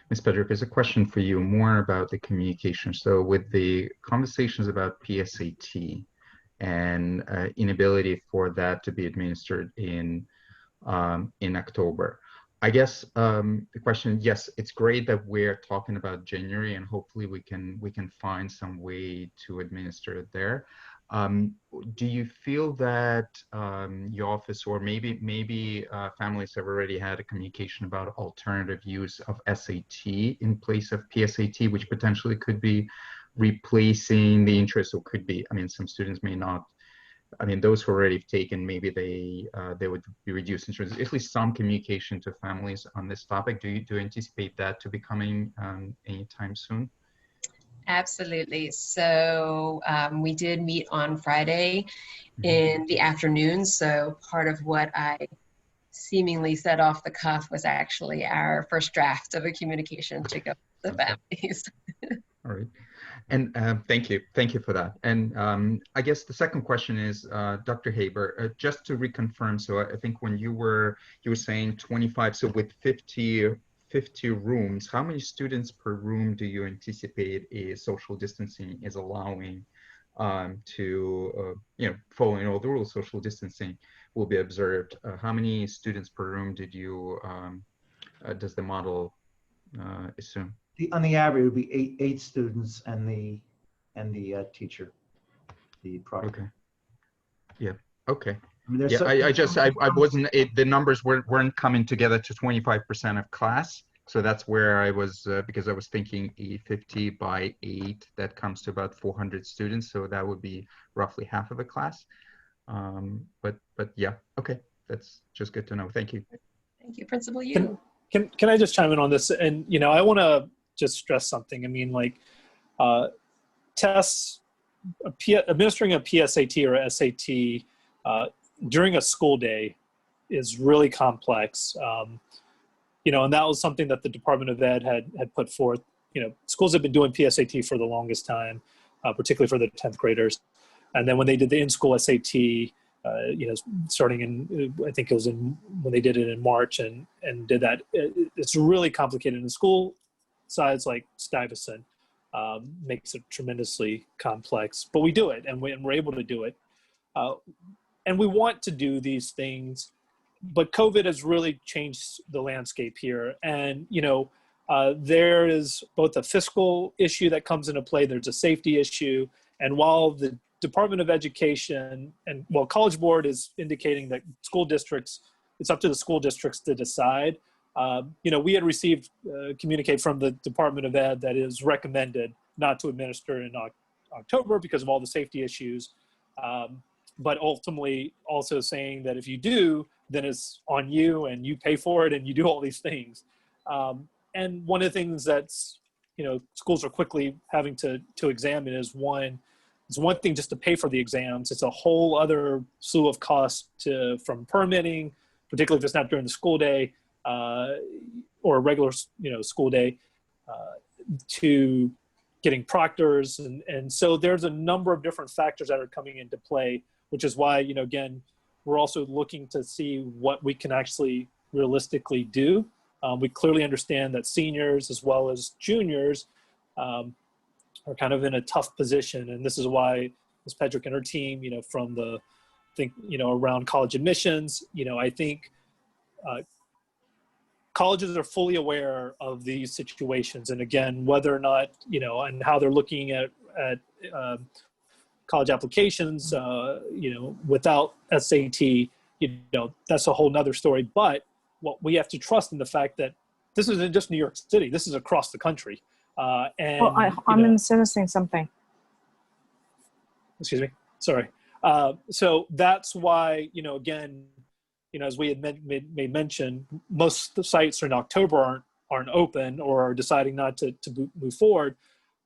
Ms. Pedrick, is a question for you more about the communication. So with the conversations about PSAT and inability for that to be administered in October, I guess the question, yes, it's great that we're talking about January, and hopefully we can find some way to administer it there. Do you feel that your office, or maybe families have already had a communication about alternative use of SAT in place of PSAT, which potentially could be replacing the interest, or could be, I mean, some students may not, I mean, those who already have taken, maybe they would be reduced interest, at least some communication to families on this topic. Do you anticipate that to be coming anytime soon? Absolutely. So we did meet on Friday in the afternoon. So part of what I seemingly said off the cuff was actually our first draft of a communication to go to the families. All right. And thank you for that. And I guess the second question is, Dr. Haber, just to reconfirm. So I think when you were saying 25, so with 50 rooms, how many students per room do you anticipate social distancing is allowing to, following all the rules, social distancing will be observed? How many students per room did you, does the model assume? On the average, it would be eight students and the teacher, the product. Okay. Yeah. Okay. I mean, Yeah. I wasn't. The numbers weren't coming together to 25% of class. So that's where I was because I was thinking 50 by 8. That comes to about 400 students. So that would be roughly half of a class. But yeah. Okay. That's just good to know. Thank you. Thank you, Principal Yu. Can I just chime in on this? And I want to just stress something. I mean, like tests, administering a PSAT or SAT during a school day is really complex. And that was something that the Department of Ed had put forth. Schools have been doing PSAT for the longest time, particularly for the 10th graders. And then when they did the in-school SAT, starting in, I think it was when they did it in March and did that, it's really complicated. In the school size like Stuyvesant makes it tremendously complex, but we do it and we're able to do it. And we want to do these things, but COVID has really changed the landscape here. And, there is both a fiscal issue that comes into play, there's a safety issue. And while the Department of Education and College Board is indicating that school districts, it's up to the school districts to decide. We had received communique from the Department of Ed that is recommended not to administer in October because of all the safety issues. But ultimately also saying that if you do, then it's on you and you pay for it and you do all these things. And one of the things that's, schools are quickly having to examine is it's one thing just to pay for the exams. It's a whole other slew of costs from permitting, particularly if it's not during the school day or a regular, school day, to getting proctors. And so there's a number of different factors that are coming into play, which is why, again, we're also looking to see what we can actually realistically do. We clearly understand that seniors as well as juniors are kind of in a tough position. And this is why Ms. Pedrick and her team, from around college admissions, I think colleges are fully aware of these situations. And again, whether or not, and how they're looking at college applications, without SAT, that's a whole nother story. But what we have to trust in the fact that this isn't just New York City, this is across the country. I'm saying something. Excuse me, sorry. So that's why, again, as we had made mention, most sites in October aren't open or are deciding not to move forward.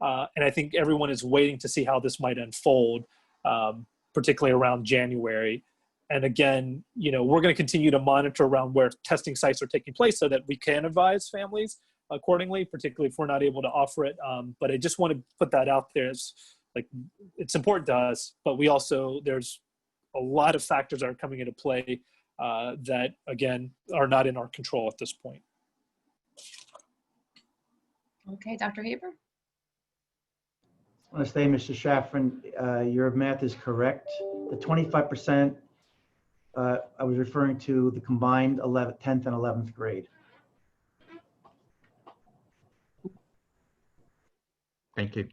And I think everyone is waiting to see how this might unfold, particularly around January. And again, we're going to continue to monitor around where testing sites are taking place so that we can advise families accordingly, particularly if we're not able to offer it. But I just want to put that out there. It's important to us, but there's a lot of factors that are coming into play that, again, are not in our control at this point. Okay, Dr. Haber? I want to say, Mr. Shafran, your math is correct. The 25%, I was referring to the combined 10th and 11th grade. Thank you.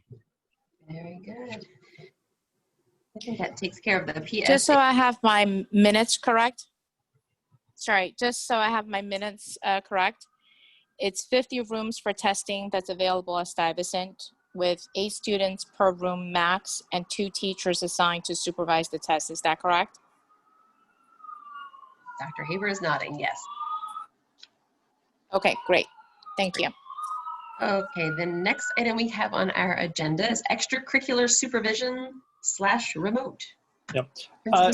Very good. I think that takes care of the PS. Just so I have my minutes correct. Sorry, just so I have my minutes correct. It's 50 rooms for testing that's available at Stuyvesant with 8 students per room max and 2 teachers assigned to supervise the test. Is that correct? Dr. Haber is nodding, yes. Okay, great. Thank you. Okay, the next item we have on our agenda is extracurricular supervision / remote. Yep.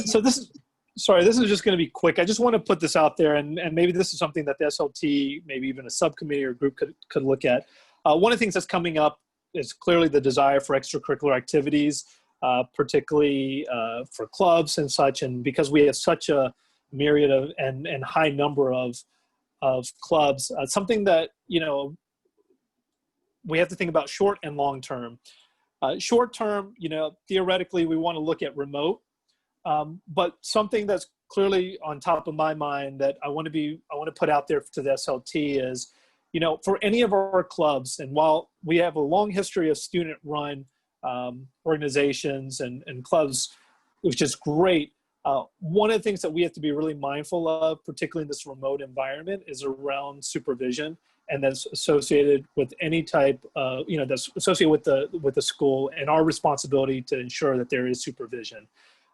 So this is, sorry, this is just going to be quick. I just want to put this out there, and maybe this is something that the SLT, maybe even a subcommittee or group could look at. One of the things that's coming up is clearly the desire for extracurricular activities, particularly for clubs and such. And because we have such a myriad of and high number of clubs, something that, you know, we have to think about short and long term. Short term, you know, theoretically, we want to look at remote, but something that's clearly on top of my mind that I want to put out there to the SLT is, you know, for any of our clubs, and while we have a long history of student-run organizations and clubs, which is great, one of the things that we have to be really mindful of, particularly in this remote environment, is around supervision, and that's associated with any type, you know, that's associated with the school, and our responsibility to ensure that there is supervision.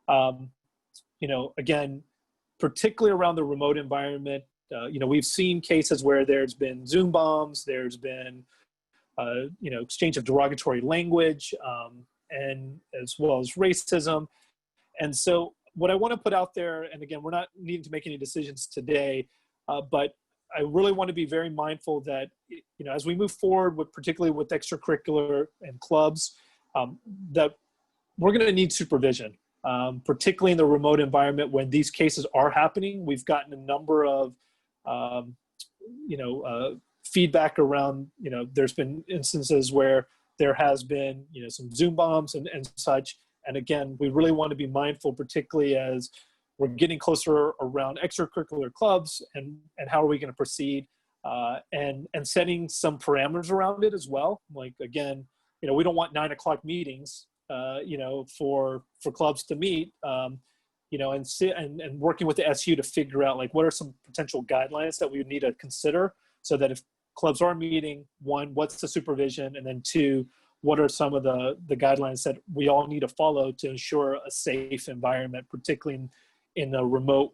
You know, again, particularly around the remote environment, you know, we've seen cases where there's been Zoom bombs, there's been, you know, exchange of derogatory language, and as well as racism. And so what I want to put out there, and again, we're not needing to make any decisions today, but I really want to be very mindful that, you know, as we move forward with, particularly with extracurricular and clubs, that we're going to need supervision, particularly in the remote environment when these cases are happening. We've gotten a number of, you know, feedback around, you know, there's been instances where there has been, you know, some Zoom bombs and such. And again, we really want to be mindful, particularly as we're getting closer around extracurricular clubs and how are we going to proceed, and setting some parameters around it as well. Like, again, you know, we don't want 9 o'clock meetings, you know, for clubs to meet, you know, and working with the SU to figure out, like, what are some potential guidelines that we would need to consider so that if clubs are meeting, one, what's the supervision? And then two, what are some of the guidelines that we all need to follow to ensure a safe environment, particularly in a remote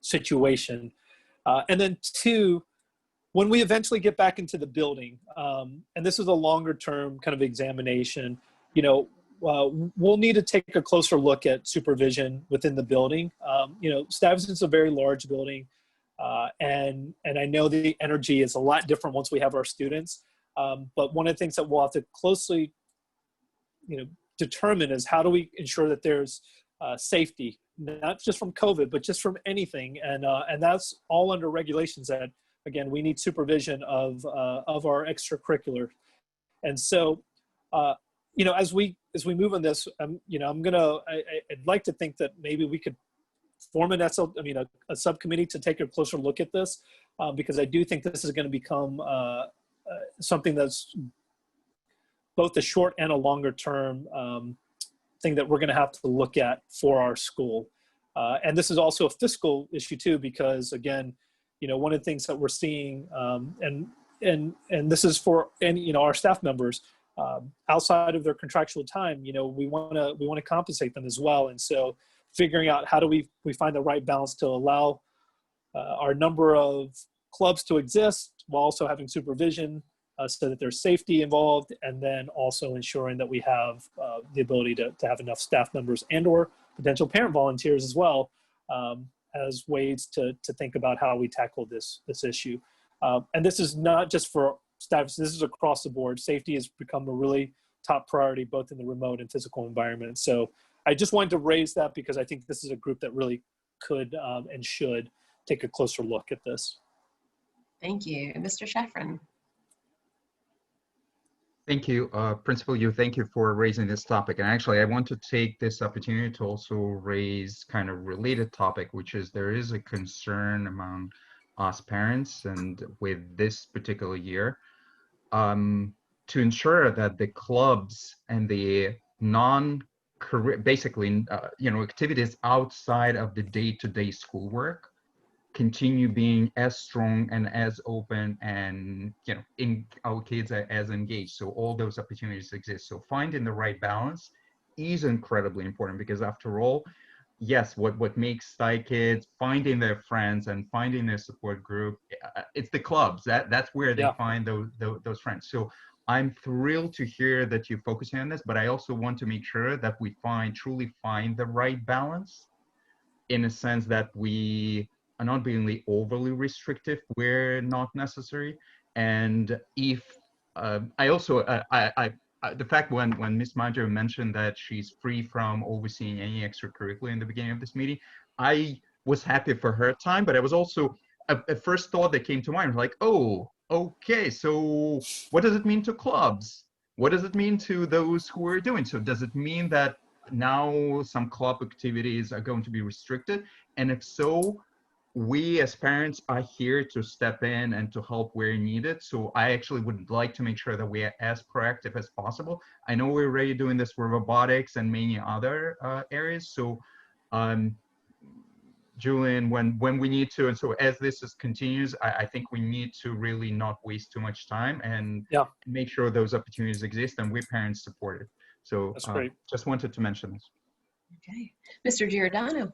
situation. And then two, when we eventually get back into the building, and this is a longer term kind of examination, you know, we'll need to take a closer look at supervision within the building. You know, Stuyvesant's a very large building, and I know the energy is a lot different once we have our students. But one of the things that we'll have to closely, you know, determine is how do we ensure that there's safety, not just from COVID, but just from anything, and that's all under regulations that, again, we need supervision of our extracurricular. And so, you know, as we move on this, you know, I'd like to think that maybe we could form a subcommittee to take a closer look at this, because I do think this is going to become something that's both a short and a longer term thing that we're going to have to look at for our school. And this is also a fiscal issue too, because again, you know, one of the things that we're seeing, and this is for any, you know, our staff members, outside of their contractual time, you know, we want to compensate them as well. And so figuring out how do we find the right balance to allow our number of clubs to exist while also having supervision, so that there's safety involved, and then also ensuring that we have the ability to have enough staff members and or potential parent volunteers as well, as ways to think about how we tackle this issue. And this is not just for staff, this is across the board. Safety has become a really top priority, both in the remote and physical environment. So I just wanted to raise that because I think this is a group that really could and should take a closer look at this. Thank you. Mr. Shafran. Thank you, Principal Yu. Thank you for raising this topic. And actually, I want to take this opportunity to also raise kind of related topic, which is there is a concern among us parents and with this particular year, to ensure that the clubs and the non-career, basically, you know, activities outside of the day-to-day schoolwork continue being as strong and as open, and, you know, in our kids are as engaged. So all those opportunities exist. So finding the right balance is incredibly important, because after all, yes, what makes Thai kids finding their friends and finding their support group, it's the clubs. That's where they find those friends. So I'm thrilled to hear that you're focusing on this, but I also want to make sure that we truly find the right balance, in a sense that we are not being overly restrictive where not necessary. And if I also the fact when Ms. Majo mentioned that she's free from overseeing any extracurricular in the beginning of this meeting, I was happy for her time, but I was also a first thought that came to mind, like, oh, okay, so what does it mean to clubs? What does it mean to those who are doing? So does it mean that now some club activities are going to be restricted? And if so, we as parents are here to step in and to help where needed. So I actually would like to make sure that we are as proactive as possible. I know we're already doing this with robotics and many other areas. So Julian, when we need to, and so as this continues, I think we need to really not waste too much time and make sure those opportunities exist and we parents support it. So that's great. Just wanted to mention this. Okay, Mr. Giordano.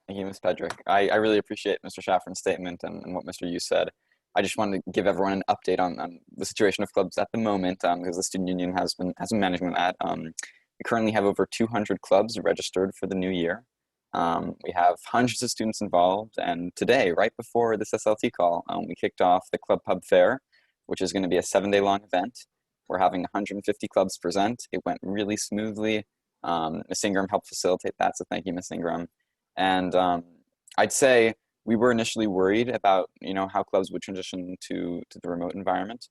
Thank you, Ms. Pedrick. I really appreciate Mr. Shaffron's statement and what Mr. Yu said. I just wanted to give everyone an update on the situation of clubs at the moment, because the student union has been managing that. We currently have over 200 clubs registered for the new year. We have hundreds of students involved, and today, right before this SLT call, we kicked off the Club Pub Fair, which is going to be a 7-day long event. We're having 150 clubs present. It went really smoothly. Ms. Ingram helped facilitate that, so thank you, Ms. Ingram. And I'd say we were initially worried about, how clubs would transition to the remote environment,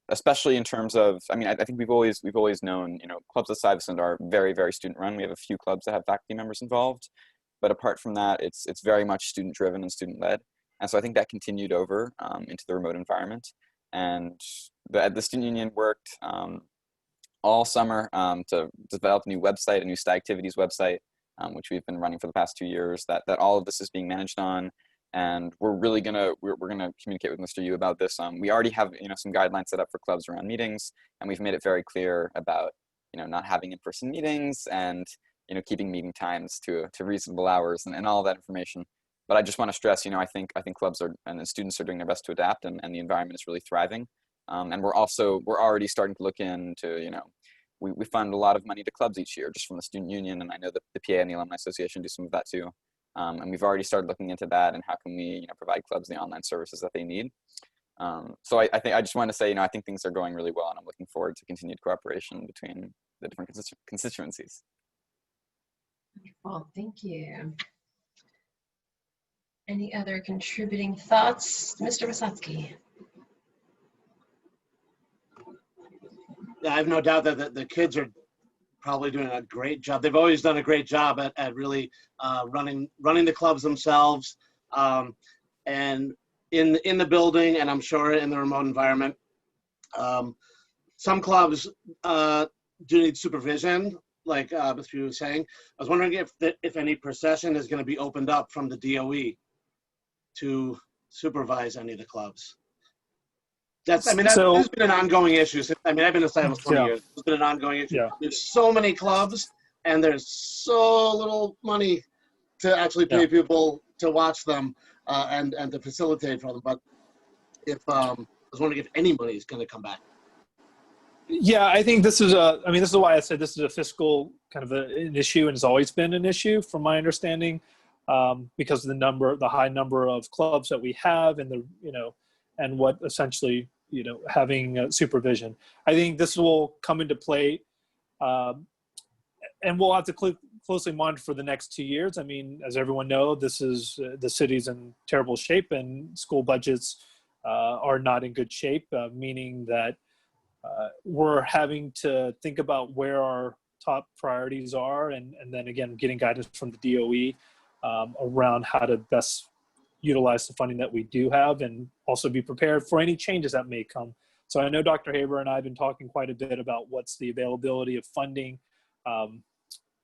especially in terms of, I think we've always known, clubs at Stuyvesant are very, very student run. We have a few clubs that have faculty members involved, but apart from that, it's very much student driven and student led. And so I think that continued over into the remote environment. And the student union worked all summer to develop a new website, a new STY Activities website, which we've been running for the past 2 years, that all of this is being managed on. And we're really gonna communicate with Mr. Yu about this. We already have some guidelines set up for clubs around meetings, and we've made it very clear about not having in-person meetings and keeping meeting times to reasonable hours and all of that information. But I just want to stress, I think clubs and the students are doing their best to adapt, and the environment is really thriving. And we're already starting to look into we fund a lot of money to clubs each year just from the student union, and I know that the PA and the Alumni Association do some of that too. And we've already started looking into that and how can we provide clubs the online services that they need. So I just want to say, I think things are going really well, and I'm looking forward to continued cooperation between the different constituencies. Well, thank you. Any other contributing thoughts, Mr. Wysocki? Yeah, I have no doubt that the kids are probably doing a great job. They've always done a great job at really running the clubs themselves, and in the building, and I'm sure in the remote environment. Some clubs do need supervision, like Mr. Yu was saying. I was wondering if any procession is going to be opened up from the DOE to supervise any of the clubs. That's been an ongoing issue. I've been a site almost 20 years. It's been an ongoing issue. Yeah. There's so many clubs, and there's so little money to actually pay people to watch them and to facilitate for them. But I was wondering if any money is going to come back. Yeah, I think this is why I said this is a fiscal kind of an issue, and it's always been an issue from my understanding, because of the high number of clubs that we have, and and what essentially having supervision. I think this will come into play, and we'll have to closely monitor for the next 2 years. As everyone knows, the city's in terrible shape, and school budgets are not in good shape, meaning that we're having to think about where our top priorities are, and then again, getting guidance from the DOE around how to best utilize the funding that we do have, and also be prepared for any changes that may come. So I know Dr. Haber and I have been talking quite a bit about what's the availability of funding,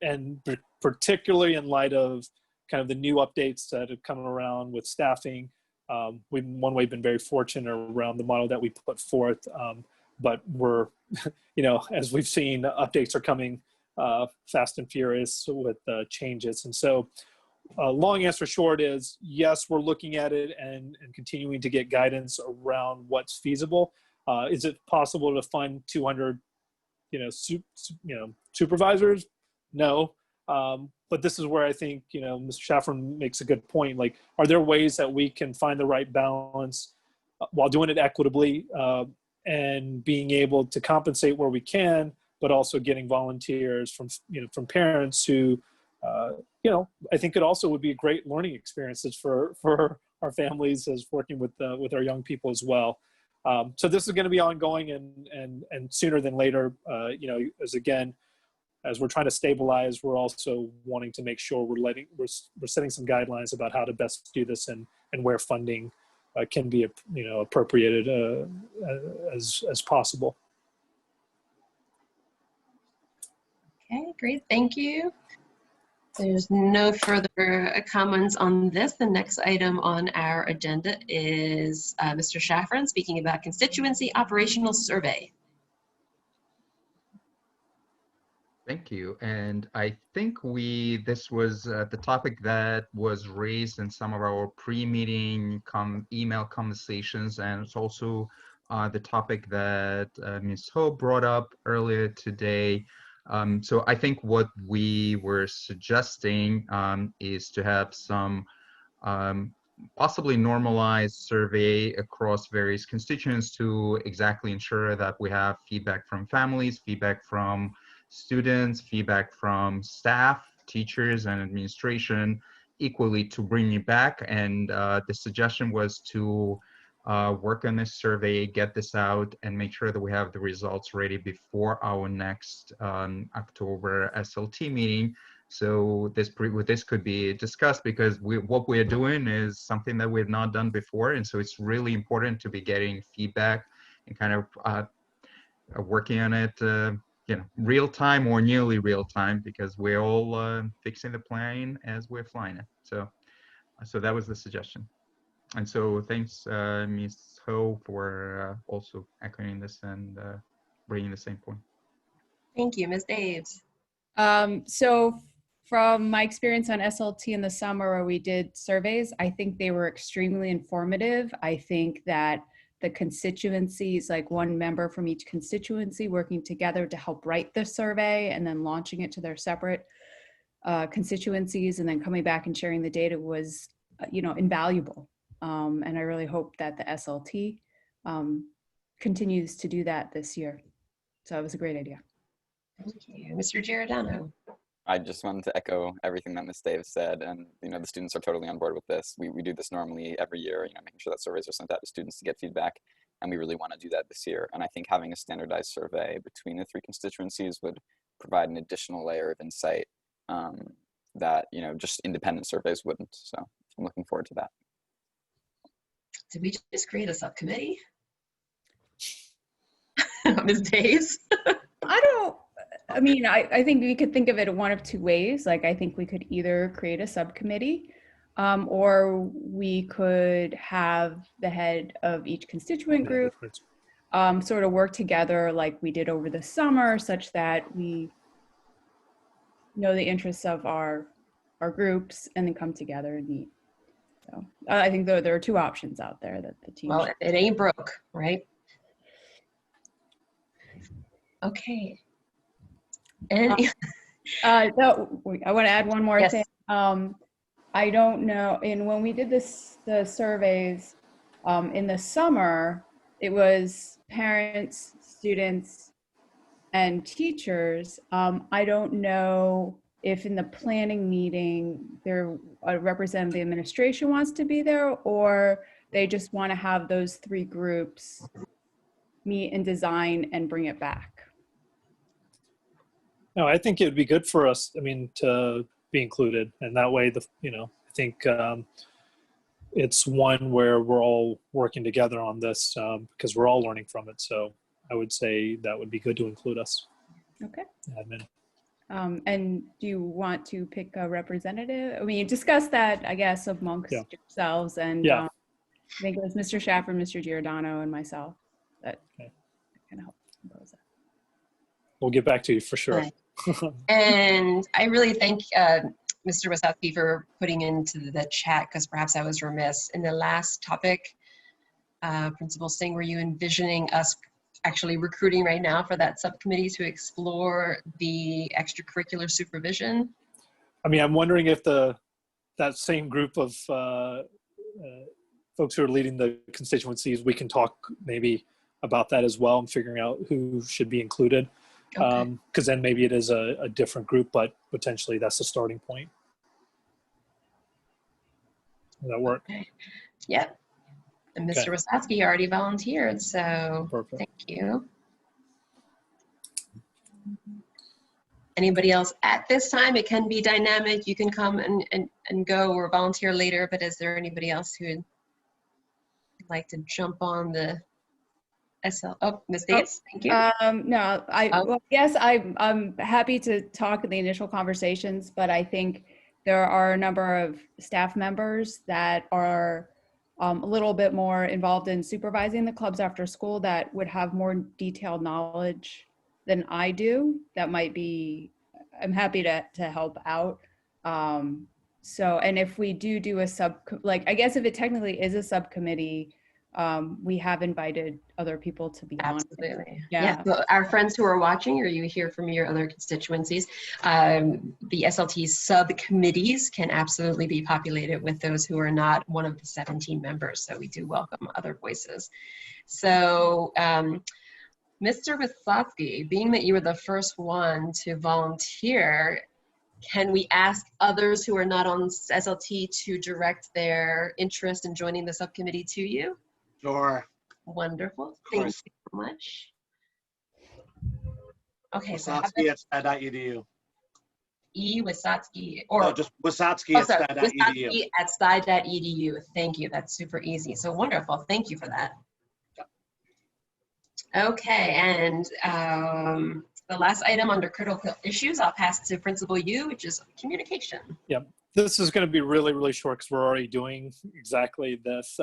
and particularly in light of kind of the new updates that have come around with staffing. We've in one way been very fortunate around the model that we put forth, but we're, as we've seen, updates are coming fast and furious with changes. And so long answer short is, yes, we're looking at it and continuing to get guidance around what's feasible. Is it possible to fund 200, supervisors? No. But this is where I think, Mr. Schaffer makes a good point. Like, are there ways that we can find the right balance while doing it equitably and being able to compensate where we can, but also getting volunteers from parents who, I think it also would be great learning experiences for our families as working with our young people as well. So this is going to be ongoing and sooner than later, as we're trying to stabilize, we're also wanting to make sure we're setting some guidelines about how to best do this and where funding can be appropriated as possible. Okay, great, thank you. There's no further comments on this. The next item on our agenda is Mr. Schaffer speaking about constituency operational survey. Thank you. And I think this was the topic that was raised in some of our pre-meeting email conversations, and it's also the topic that Ms. Ho brought up earlier today. So I think what we were suggesting is to have some possibly normalized survey across various constituents to exactly ensure that we have feedback from families, feedback from students, feedback from staff, teachers, and administration equally to bring it back. And the suggestion was to work on this survey, get this out, and make sure that we have the results ready before our next October SLT meeting. So this could be discussed, because what we're doing is something that we've not done before. And so it's really important to be getting feedback and kind of working on it real time or nearly real time, because we're all fixing the plane as we're flying it. So that was the suggestion. And so thanks, Ms. Ho, for also echoing this and bringing the same point. Thank you, Ms. Daves. So from my experience on SLT in the summer where we did surveys, I think they were extremely informative. I think that the constituencies, like one member from each constituency working together to help write the survey and then launching it to their separate constituencies and then coming back and sharing the data was, invaluable. And I really hope that the SLT continues to do that this year. So it was a great idea. Thank you. Mr. Giordano. I just wanted to echo everything that Ms. Davis said, and the students are totally on board with this. We do this normally every year, making sure that surveys are sent out to students to get feedback, and we really want to do that this year. And I think having a standardized survey between the three constituencies would provide an additional layer of insight that just independent surveys wouldn't. So I'm looking forward to that. Did we just create a subcommittee? Ms. Davis? I think we could think of it one of two ways. Like, I think we could either create a subcommittee or we could have the head of each constituent group sort of work together like we did over the summer, such that we know the interests of our groups and then come together and meet. So I think there are two options out there that the team. Well, it ain't broke, right? Okay. And no, I want to add one more thing. I don't know, and when we did the surveys in the summer, it was parents, students, and teachers. I don't know if in the planning meeting a representative of the administration wants to be there, or they just want to have those three groups meet and design and bring it back. No, I think it would be good for us, to be included. And that way, I think it's one where we're all working together on this because we're all learning from it. So I would say that would be good to include us. Okay. Admin. And do you want to pick a representative? Discuss that, I guess, amongst yourselves. And I think it was Mr. Schaffer, Mr. Giordano, and myself that kind of helped compose that. We'll get back to you for sure. Right. And I really thank Mr. Wasowski for putting into the chat, because perhaps I was remiss. In the last topic, Principal Singh, were you envisioning us actually recruiting right now for that subcommittee to explore the extracurricular supervision? I mean, I'm wondering if that same group of folks who are leading the constituencies, we can talk maybe about that as well and figuring out who should be included. Because then maybe it is a different group, but potentially that's the starting point. Does that work? Okay. Yep. And Mr. Wasowski already volunteered, so perfect. Thank you. Anybody else at this time? It can be dynamic. You can come and go or volunteer later, but is there anybody else who would like to jump on the SL? Oh, Ms. Davis, thank you. No, well, yes, I'm happy to talk in the initial conversations, but I think there are a number of staff members that are a little bit more involved in supervising the clubs after school that would have more detailed knowledge than I do. That might be, I'm happy to help out. So, and if we do a I guess if it technically is a subcommittee, we have invited other people to be on. Absolutely. Yeah. So our friends who are watching, or you hear from your other constituencies, the SLT subcommittees can absolutely be populated with those who are not one of the 17 members. So we do welcome other voices. So Mr. Wasowski, being that you were the first one to volunteer, can we ask others who are not on SLT to direct their interest in joining the subcommittee to you? Sure. Wonderful. Thank you so much. Okay, so Wasowski at Sty.edu. Wasowski, or no, just Wasowski at Sty.edu. Wasowski at Sty.edu. Thank you. That's super easy. So wonderful. Thank you for that. Okay, and the last item under critical issues, I'll pass to Principal Yu, which is communication. Yep. This is going to be really, really short because we're already doing exactly this.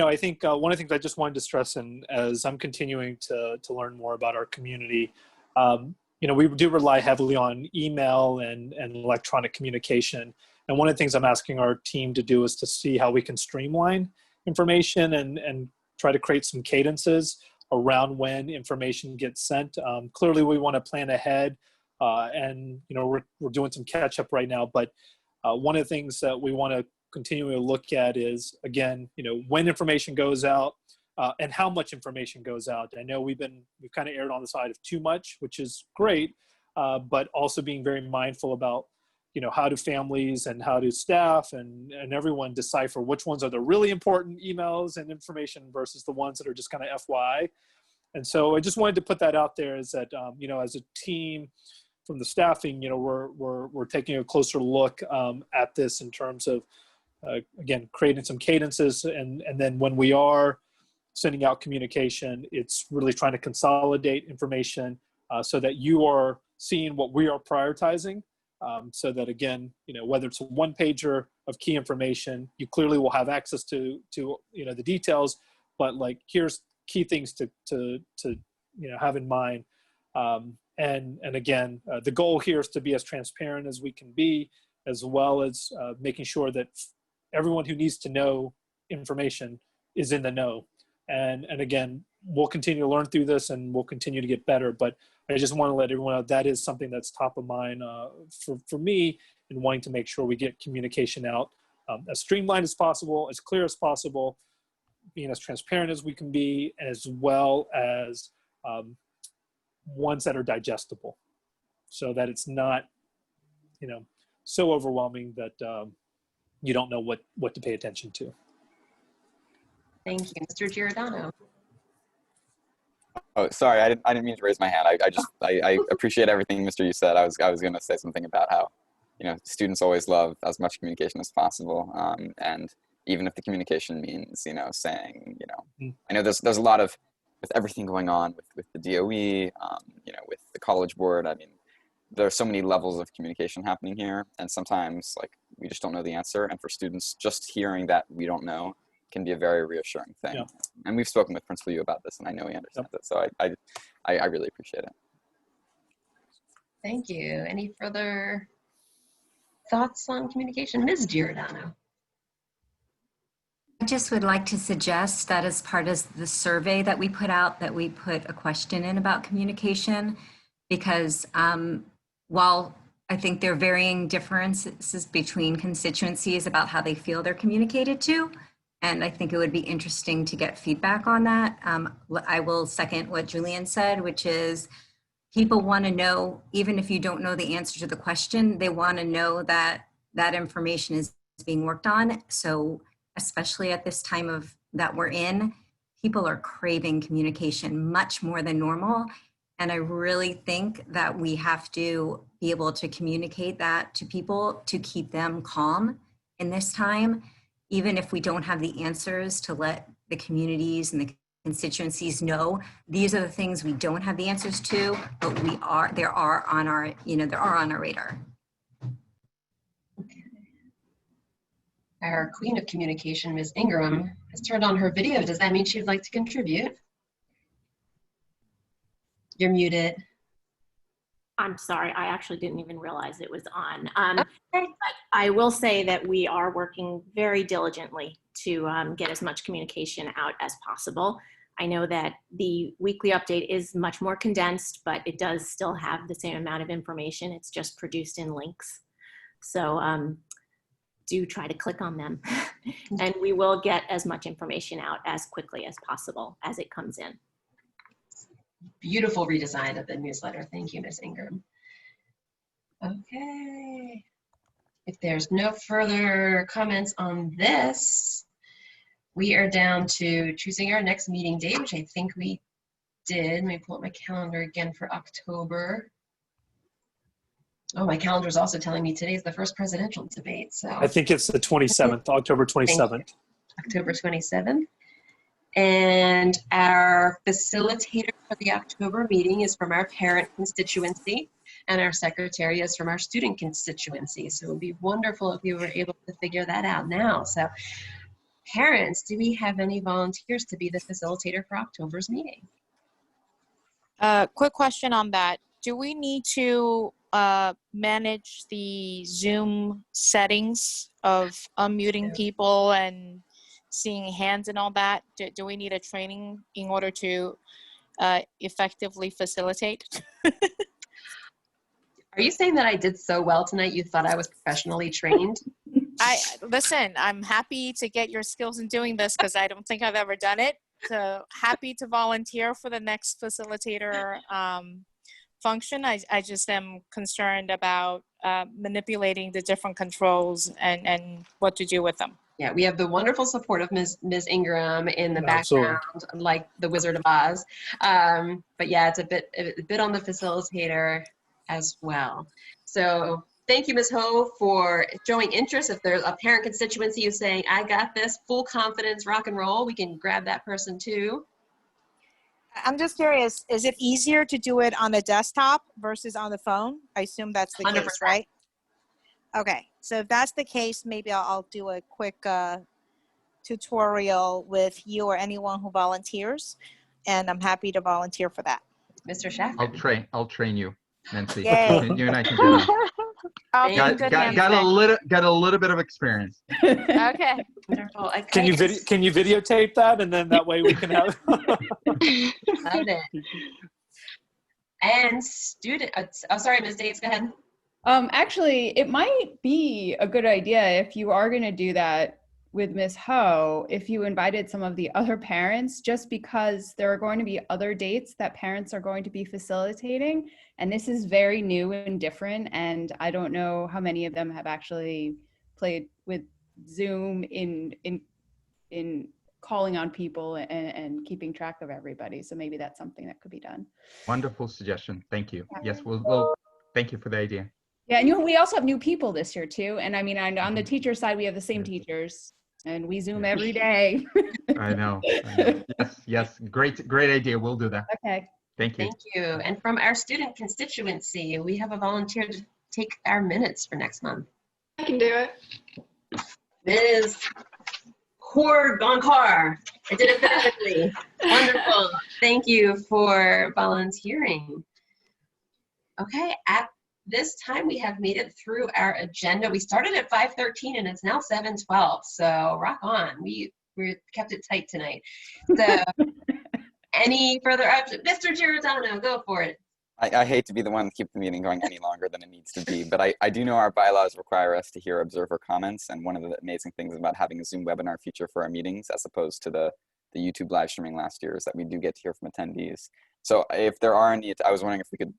I think one of the things I just wanted to stress, and as I'm continuing to learn more about our community, we do rely heavily on email and electronic communication. And one of the things I'm asking our team to do is to see how we can streamline information and try to create some cadences around when information gets sent. Clearly, we want to plan ahead, and we're doing some catch up right now. But one of the things that we want to continually look at is, again, when information goes out and how much information goes out. I know we've kind of erred on the side of too much, which is great, but also being very mindful about how do families and how do staff and everyone decipher which ones are the really important emails and information versus the ones that are just kind of FYI. And so I just wanted to put that out there, is that, as a team from the staffing, we're taking a closer look at this in terms of, again, creating some cadences. And then when we are sending out communication, it's really trying to consolidate information so that you are seeing what we are prioritizing. So that, again, whether it's a one-pager of key information, you clearly will have access to the details, but here's key things to have in mind. And again, the goal here is to be as transparent as we can be, as well as making sure that everyone who needs to know information is in the know. And again, we'll continue to learn through this and we'll continue to get better, but I just want to let everyone know that is something that's top of mind for me, in wanting to make sure we get communication out as streamlined as possible, as clear as possible, being as transparent as we can be, as well as ones that are digestible, so that it's not, so overwhelming that you don't know what to pay attention to. Thank you. Mr. Giordano. Oh, sorry, I didn't mean to raise my hand. I appreciate everything, Mr. Yu said. I was going to say something about how, students always love as much communication as possible, and even if the communication means, saying, I know there's a lot of, with everything going on with the DOE, with the College Board. I mean, there are so many levels of communication happening here, and sometimes we just don't know the answer. And for students, just hearing that we don't know can be a very reassuring thing. Yeah. And we've spoken with Principal Yu about this, and I know he understands it. So I really appreciate it. Thank you. Any further thoughts on communication? Ms. Giordano. I just would like to suggest that as part of the survey that we put out, that we put a question in about communication, because while I think there are varying differences between constituencies about how they feel they're communicated to, and I think it would be interesting to get feedback on that. I will second what Julian said, which is people want to know, even if you don't know the answer to the question, they want to know that that information is being worked on. So especially at this time of that we're in, people are craving communication much more than normal. And I really think that we have to be able to communicate that to people to keep them calm in this time, even if we don't have the answers, to let the communities and the constituencies know these are the things we don't have the answers to, but they are on our radar. Our queen of communication, Ms. Ingram, has turned on her video. Does that mean she'd like to contribute? You're muted. I'm sorry, I actually didn't even realize it was on. But I will say that we are working very diligently to get as much communication out as possible. I know that the weekly update is much more condensed, but it does still have the same amount of information. It's just produced in links. So do try to click on them. And we will get as much information out as quickly as possible as it comes in. Beautiful redesign of the newsletter. Thank you, Ms. Ingram. Okay. If there's no further comments on this, we are down to choosing our next meeting date, which I think we did. Let me pull up my calendar again for October. Oh, my calendar is also telling me today's the first presidential debate. So I think it's the 27th, October 27th. October 27th. And our facilitator for the October meeting is from our parent constituency, and our secretary is from our student constituency. So it would be wonderful if we were able to figure that out now. So parents, do we have any volunteers to be the facilitator for October's meeting? Quick question on that. Do we need to manage the Zoom settings of unmuting people and seeing hands and all that? Do we need a training in order to effectively facilitate? Are you saying that I did so well tonight you thought I was professionally trained? Listen, I'm happy to get your skills in doing this because I don't think I've ever done it. So happy to volunteer for the next facilitator function. I just am concerned about manipulating the different controls and what to do with them. Yeah, we have the wonderful support of Ms. Ingram in the background, like the Wizard of Oz. But yeah, it's a bit on the facilitator as well. So thank you, Ms. Ho, for showing interest. If there's a parent constituency who's saying, I got this, full confidence, rock and roll, we can grab that person too. I'm just curious, is it easier to do it on the desktop versus on the phone? I assume that's the 100%. Case, right? Okay, so if that's the case, maybe I'll do a quick tutorial with you or anyone who volunteers, and I'm happy to volunteer for that. Mr. Schachter. I'll train you, Nancy. Yay. You and I can do that. Got a little bit of experience. Okay. Wonderful. Can you videotape that, and then that way we can have. Love it. And student. Oh, sorry, Ms. Dates. Go ahead. Actually, it might be a good idea if you are going to do that with Ms. Ho, if you invited some of the other parents, just because there are going to be other dates that parents are going to be facilitating. And this is very new and different. And I don't know how many of them have actually played with Zoom in calling on people and keeping track of everybody. So maybe that's something that could be done. Wonderful suggestion. Thank you. Yes, we'll thank you for the idea. Yeah, and we also have new people this year too. And I mean, on the teacher side, we have the same teachers, and we Zoom every day. I know. Yes. Great idea. We'll do that. Okay. Thank you. Thank you. And from our student constituency, we have a volunteer to take our minutes for next month. I can do it. Ms. Gonkar. I did it perfectly. Wonderful. Thank you for volunteering. Okay, at this time we have made it through our agenda. We started at 5:13 and it's now 7:12, so rock on. We kept it tight tonight. So any further, Mr. Giordano, go for it. I hate to be the one to keep the meeting going any longer than it needs to be, but I do know our bylaws require us to hear observer comments, and one of the amazing things about having a Zoom webinar feature for our meetings, as opposed to the YouTube live streaming last year, is that we do get to hear from attendees. So if there are any, I was wondering if we could,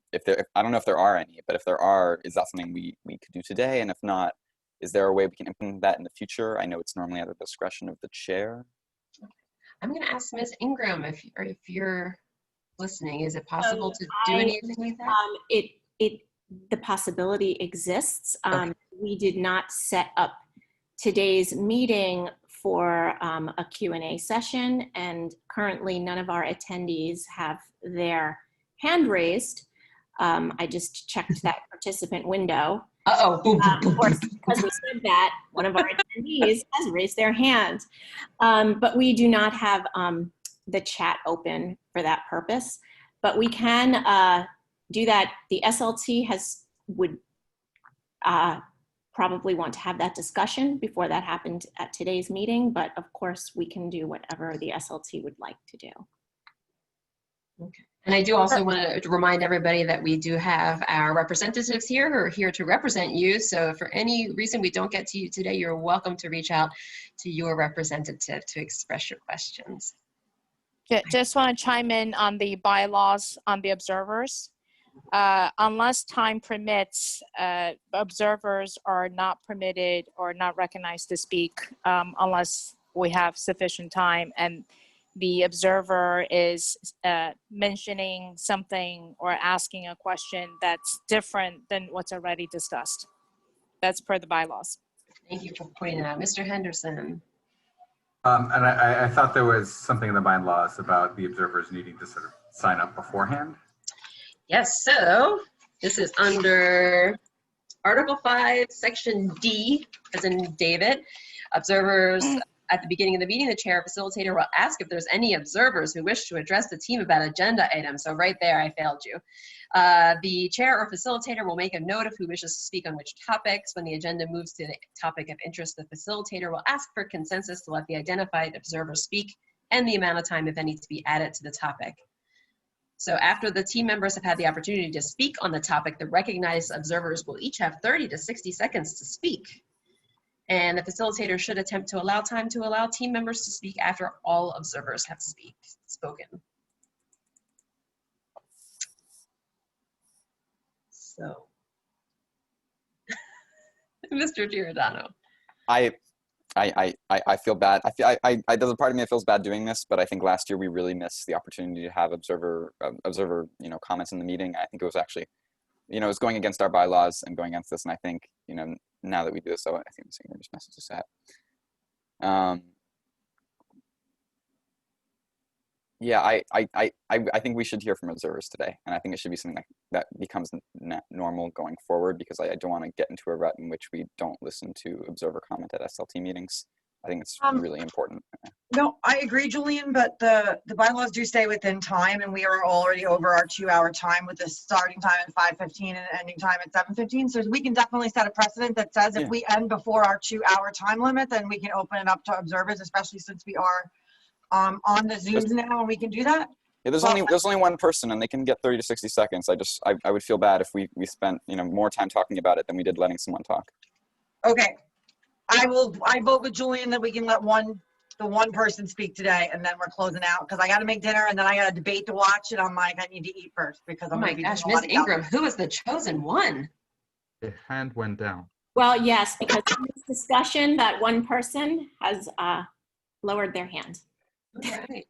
I don't know if there are any, but if there are, is that something we could do today? And if not, is there a way we can implement that in the future? I know it's normally at the discretion of the chair. I'm going to ask Ms. Ingram if you're listening. Is it possible to do anything like that? The possibility exists. We did not set up today's meeting for a Q&A session, and currently none of our attendees have their hand raised. I just checked that participant window. Uh-oh. Of course, because we said that, one of our attendees has raised their hand. But we do not have the chat open for that purpose. But we can do that. The SLT would probably want to have that discussion before that happened at today's meeting. But of course, we can do whatever the SLT would like to do. Okay. And I do also want to remind everybody that we do have our representatives here who are here to represent you. So if for any reason we don't get to you today, you're welcome to reach out to your representative to express your questions. Just want to chime in on the bylaws on the observers. Unless time permits, observers are not permitted or not recognized to speak unless we have sufficient time and the observer is mentioning something or asking a question that's different than what's already discussed. That's per the bylaws. Thank you for pointing that out. Mr. Henderson. And I thought there was something in the bylaws about the observers needing to sort of sign up beforehand. Yes, so this is under Article 5, Section D, as in David. Observers, at the beginning of the meeting, the chair or facilitator will ask if there's any observers who wish to address the team about agenda items. So right there, I failed you. The chair or facilitator will make a note of who wishes to speak on which topics. When the agenda moves to the topic of interest, the facilitator will ask for consensus to let the identified observer speak and the amount of time, if any, to be added to the topic. So after the team members have had the opportunity to speak on the topic, the recognized observers will each have 30 to 60 seconds to speak. And the facilitator should attempt to allow time to allow team members to speak after all observers have spoken. So, Mr. Giordano. I feel bad. There's a part of me that feels bad doing this, but I think last year we really missed the opportunity to have observer comments in the meeting. I think it was actually, it was going against our bylaws and going against this, and I think, now that we do this, so I think the singer just messages that. Yeah, I think we should hear from observers today, and I think it should be something that becomes normal going forward, because I don't want to get into a rut in which we don't listen to observer comment at SLT meetings. I think it's really important. No, I agree, Julian, but the bylaws do stay within time, and we are already over our 2-hour time with the starting time at 5:15 and ending time at 7:15. So we can definitely set a precedent that says if we end before our 2-hour time limit, then we can open it up to observers, especially since we are on the Zooms now, and we can do that. Yeah, there's only one person, and they can get 30 to 60 seconds. I would feel bad if we spent more time talking about it than we did letting someone talk. Okay. I vote with Julian that we can let the one person speak today, and then we're closing out because I got to make dinner and then I got a debate to watch, and I'm like, I need to eat first because I'm. Oh my gosh, Ms. Ingram, who is the chosen one? The hand went down. Well, yes, because in this discussion, that one person has lowered their hand. All right.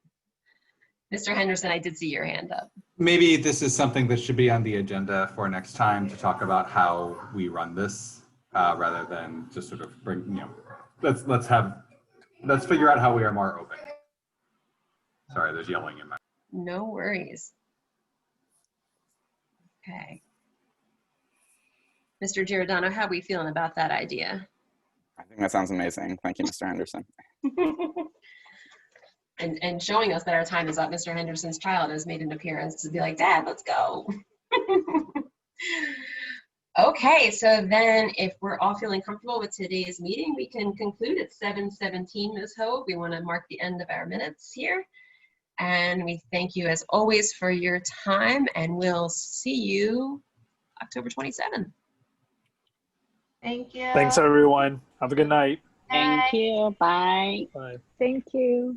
Mr. Henderson, I did see your hand up. Maybe this is something that should be on the agenda for next time to talk about how we run this, rather than just sort of bring, let's figure out how we are more open. Sorry, there's yelling in my. No worries. Okay. Mr. Giordano, how are we feeling about that idea? I think that sounds amazing. Thank you, Mr. Henderson. And showing us that our time is up, Mr. Henderson's child has made an appearance to be like, Dad, let's go. Okay, so then if we're all feeling comfortable with today's meeting, we can conclude at 7:17, Ms. Ho. We want to mark the end of our minutes here. And we thank you as always for your time, and we'll see you October 27th. Thank you. Thanks, everyone. Have a good night. Thank you. Bye. Bye. Thank you.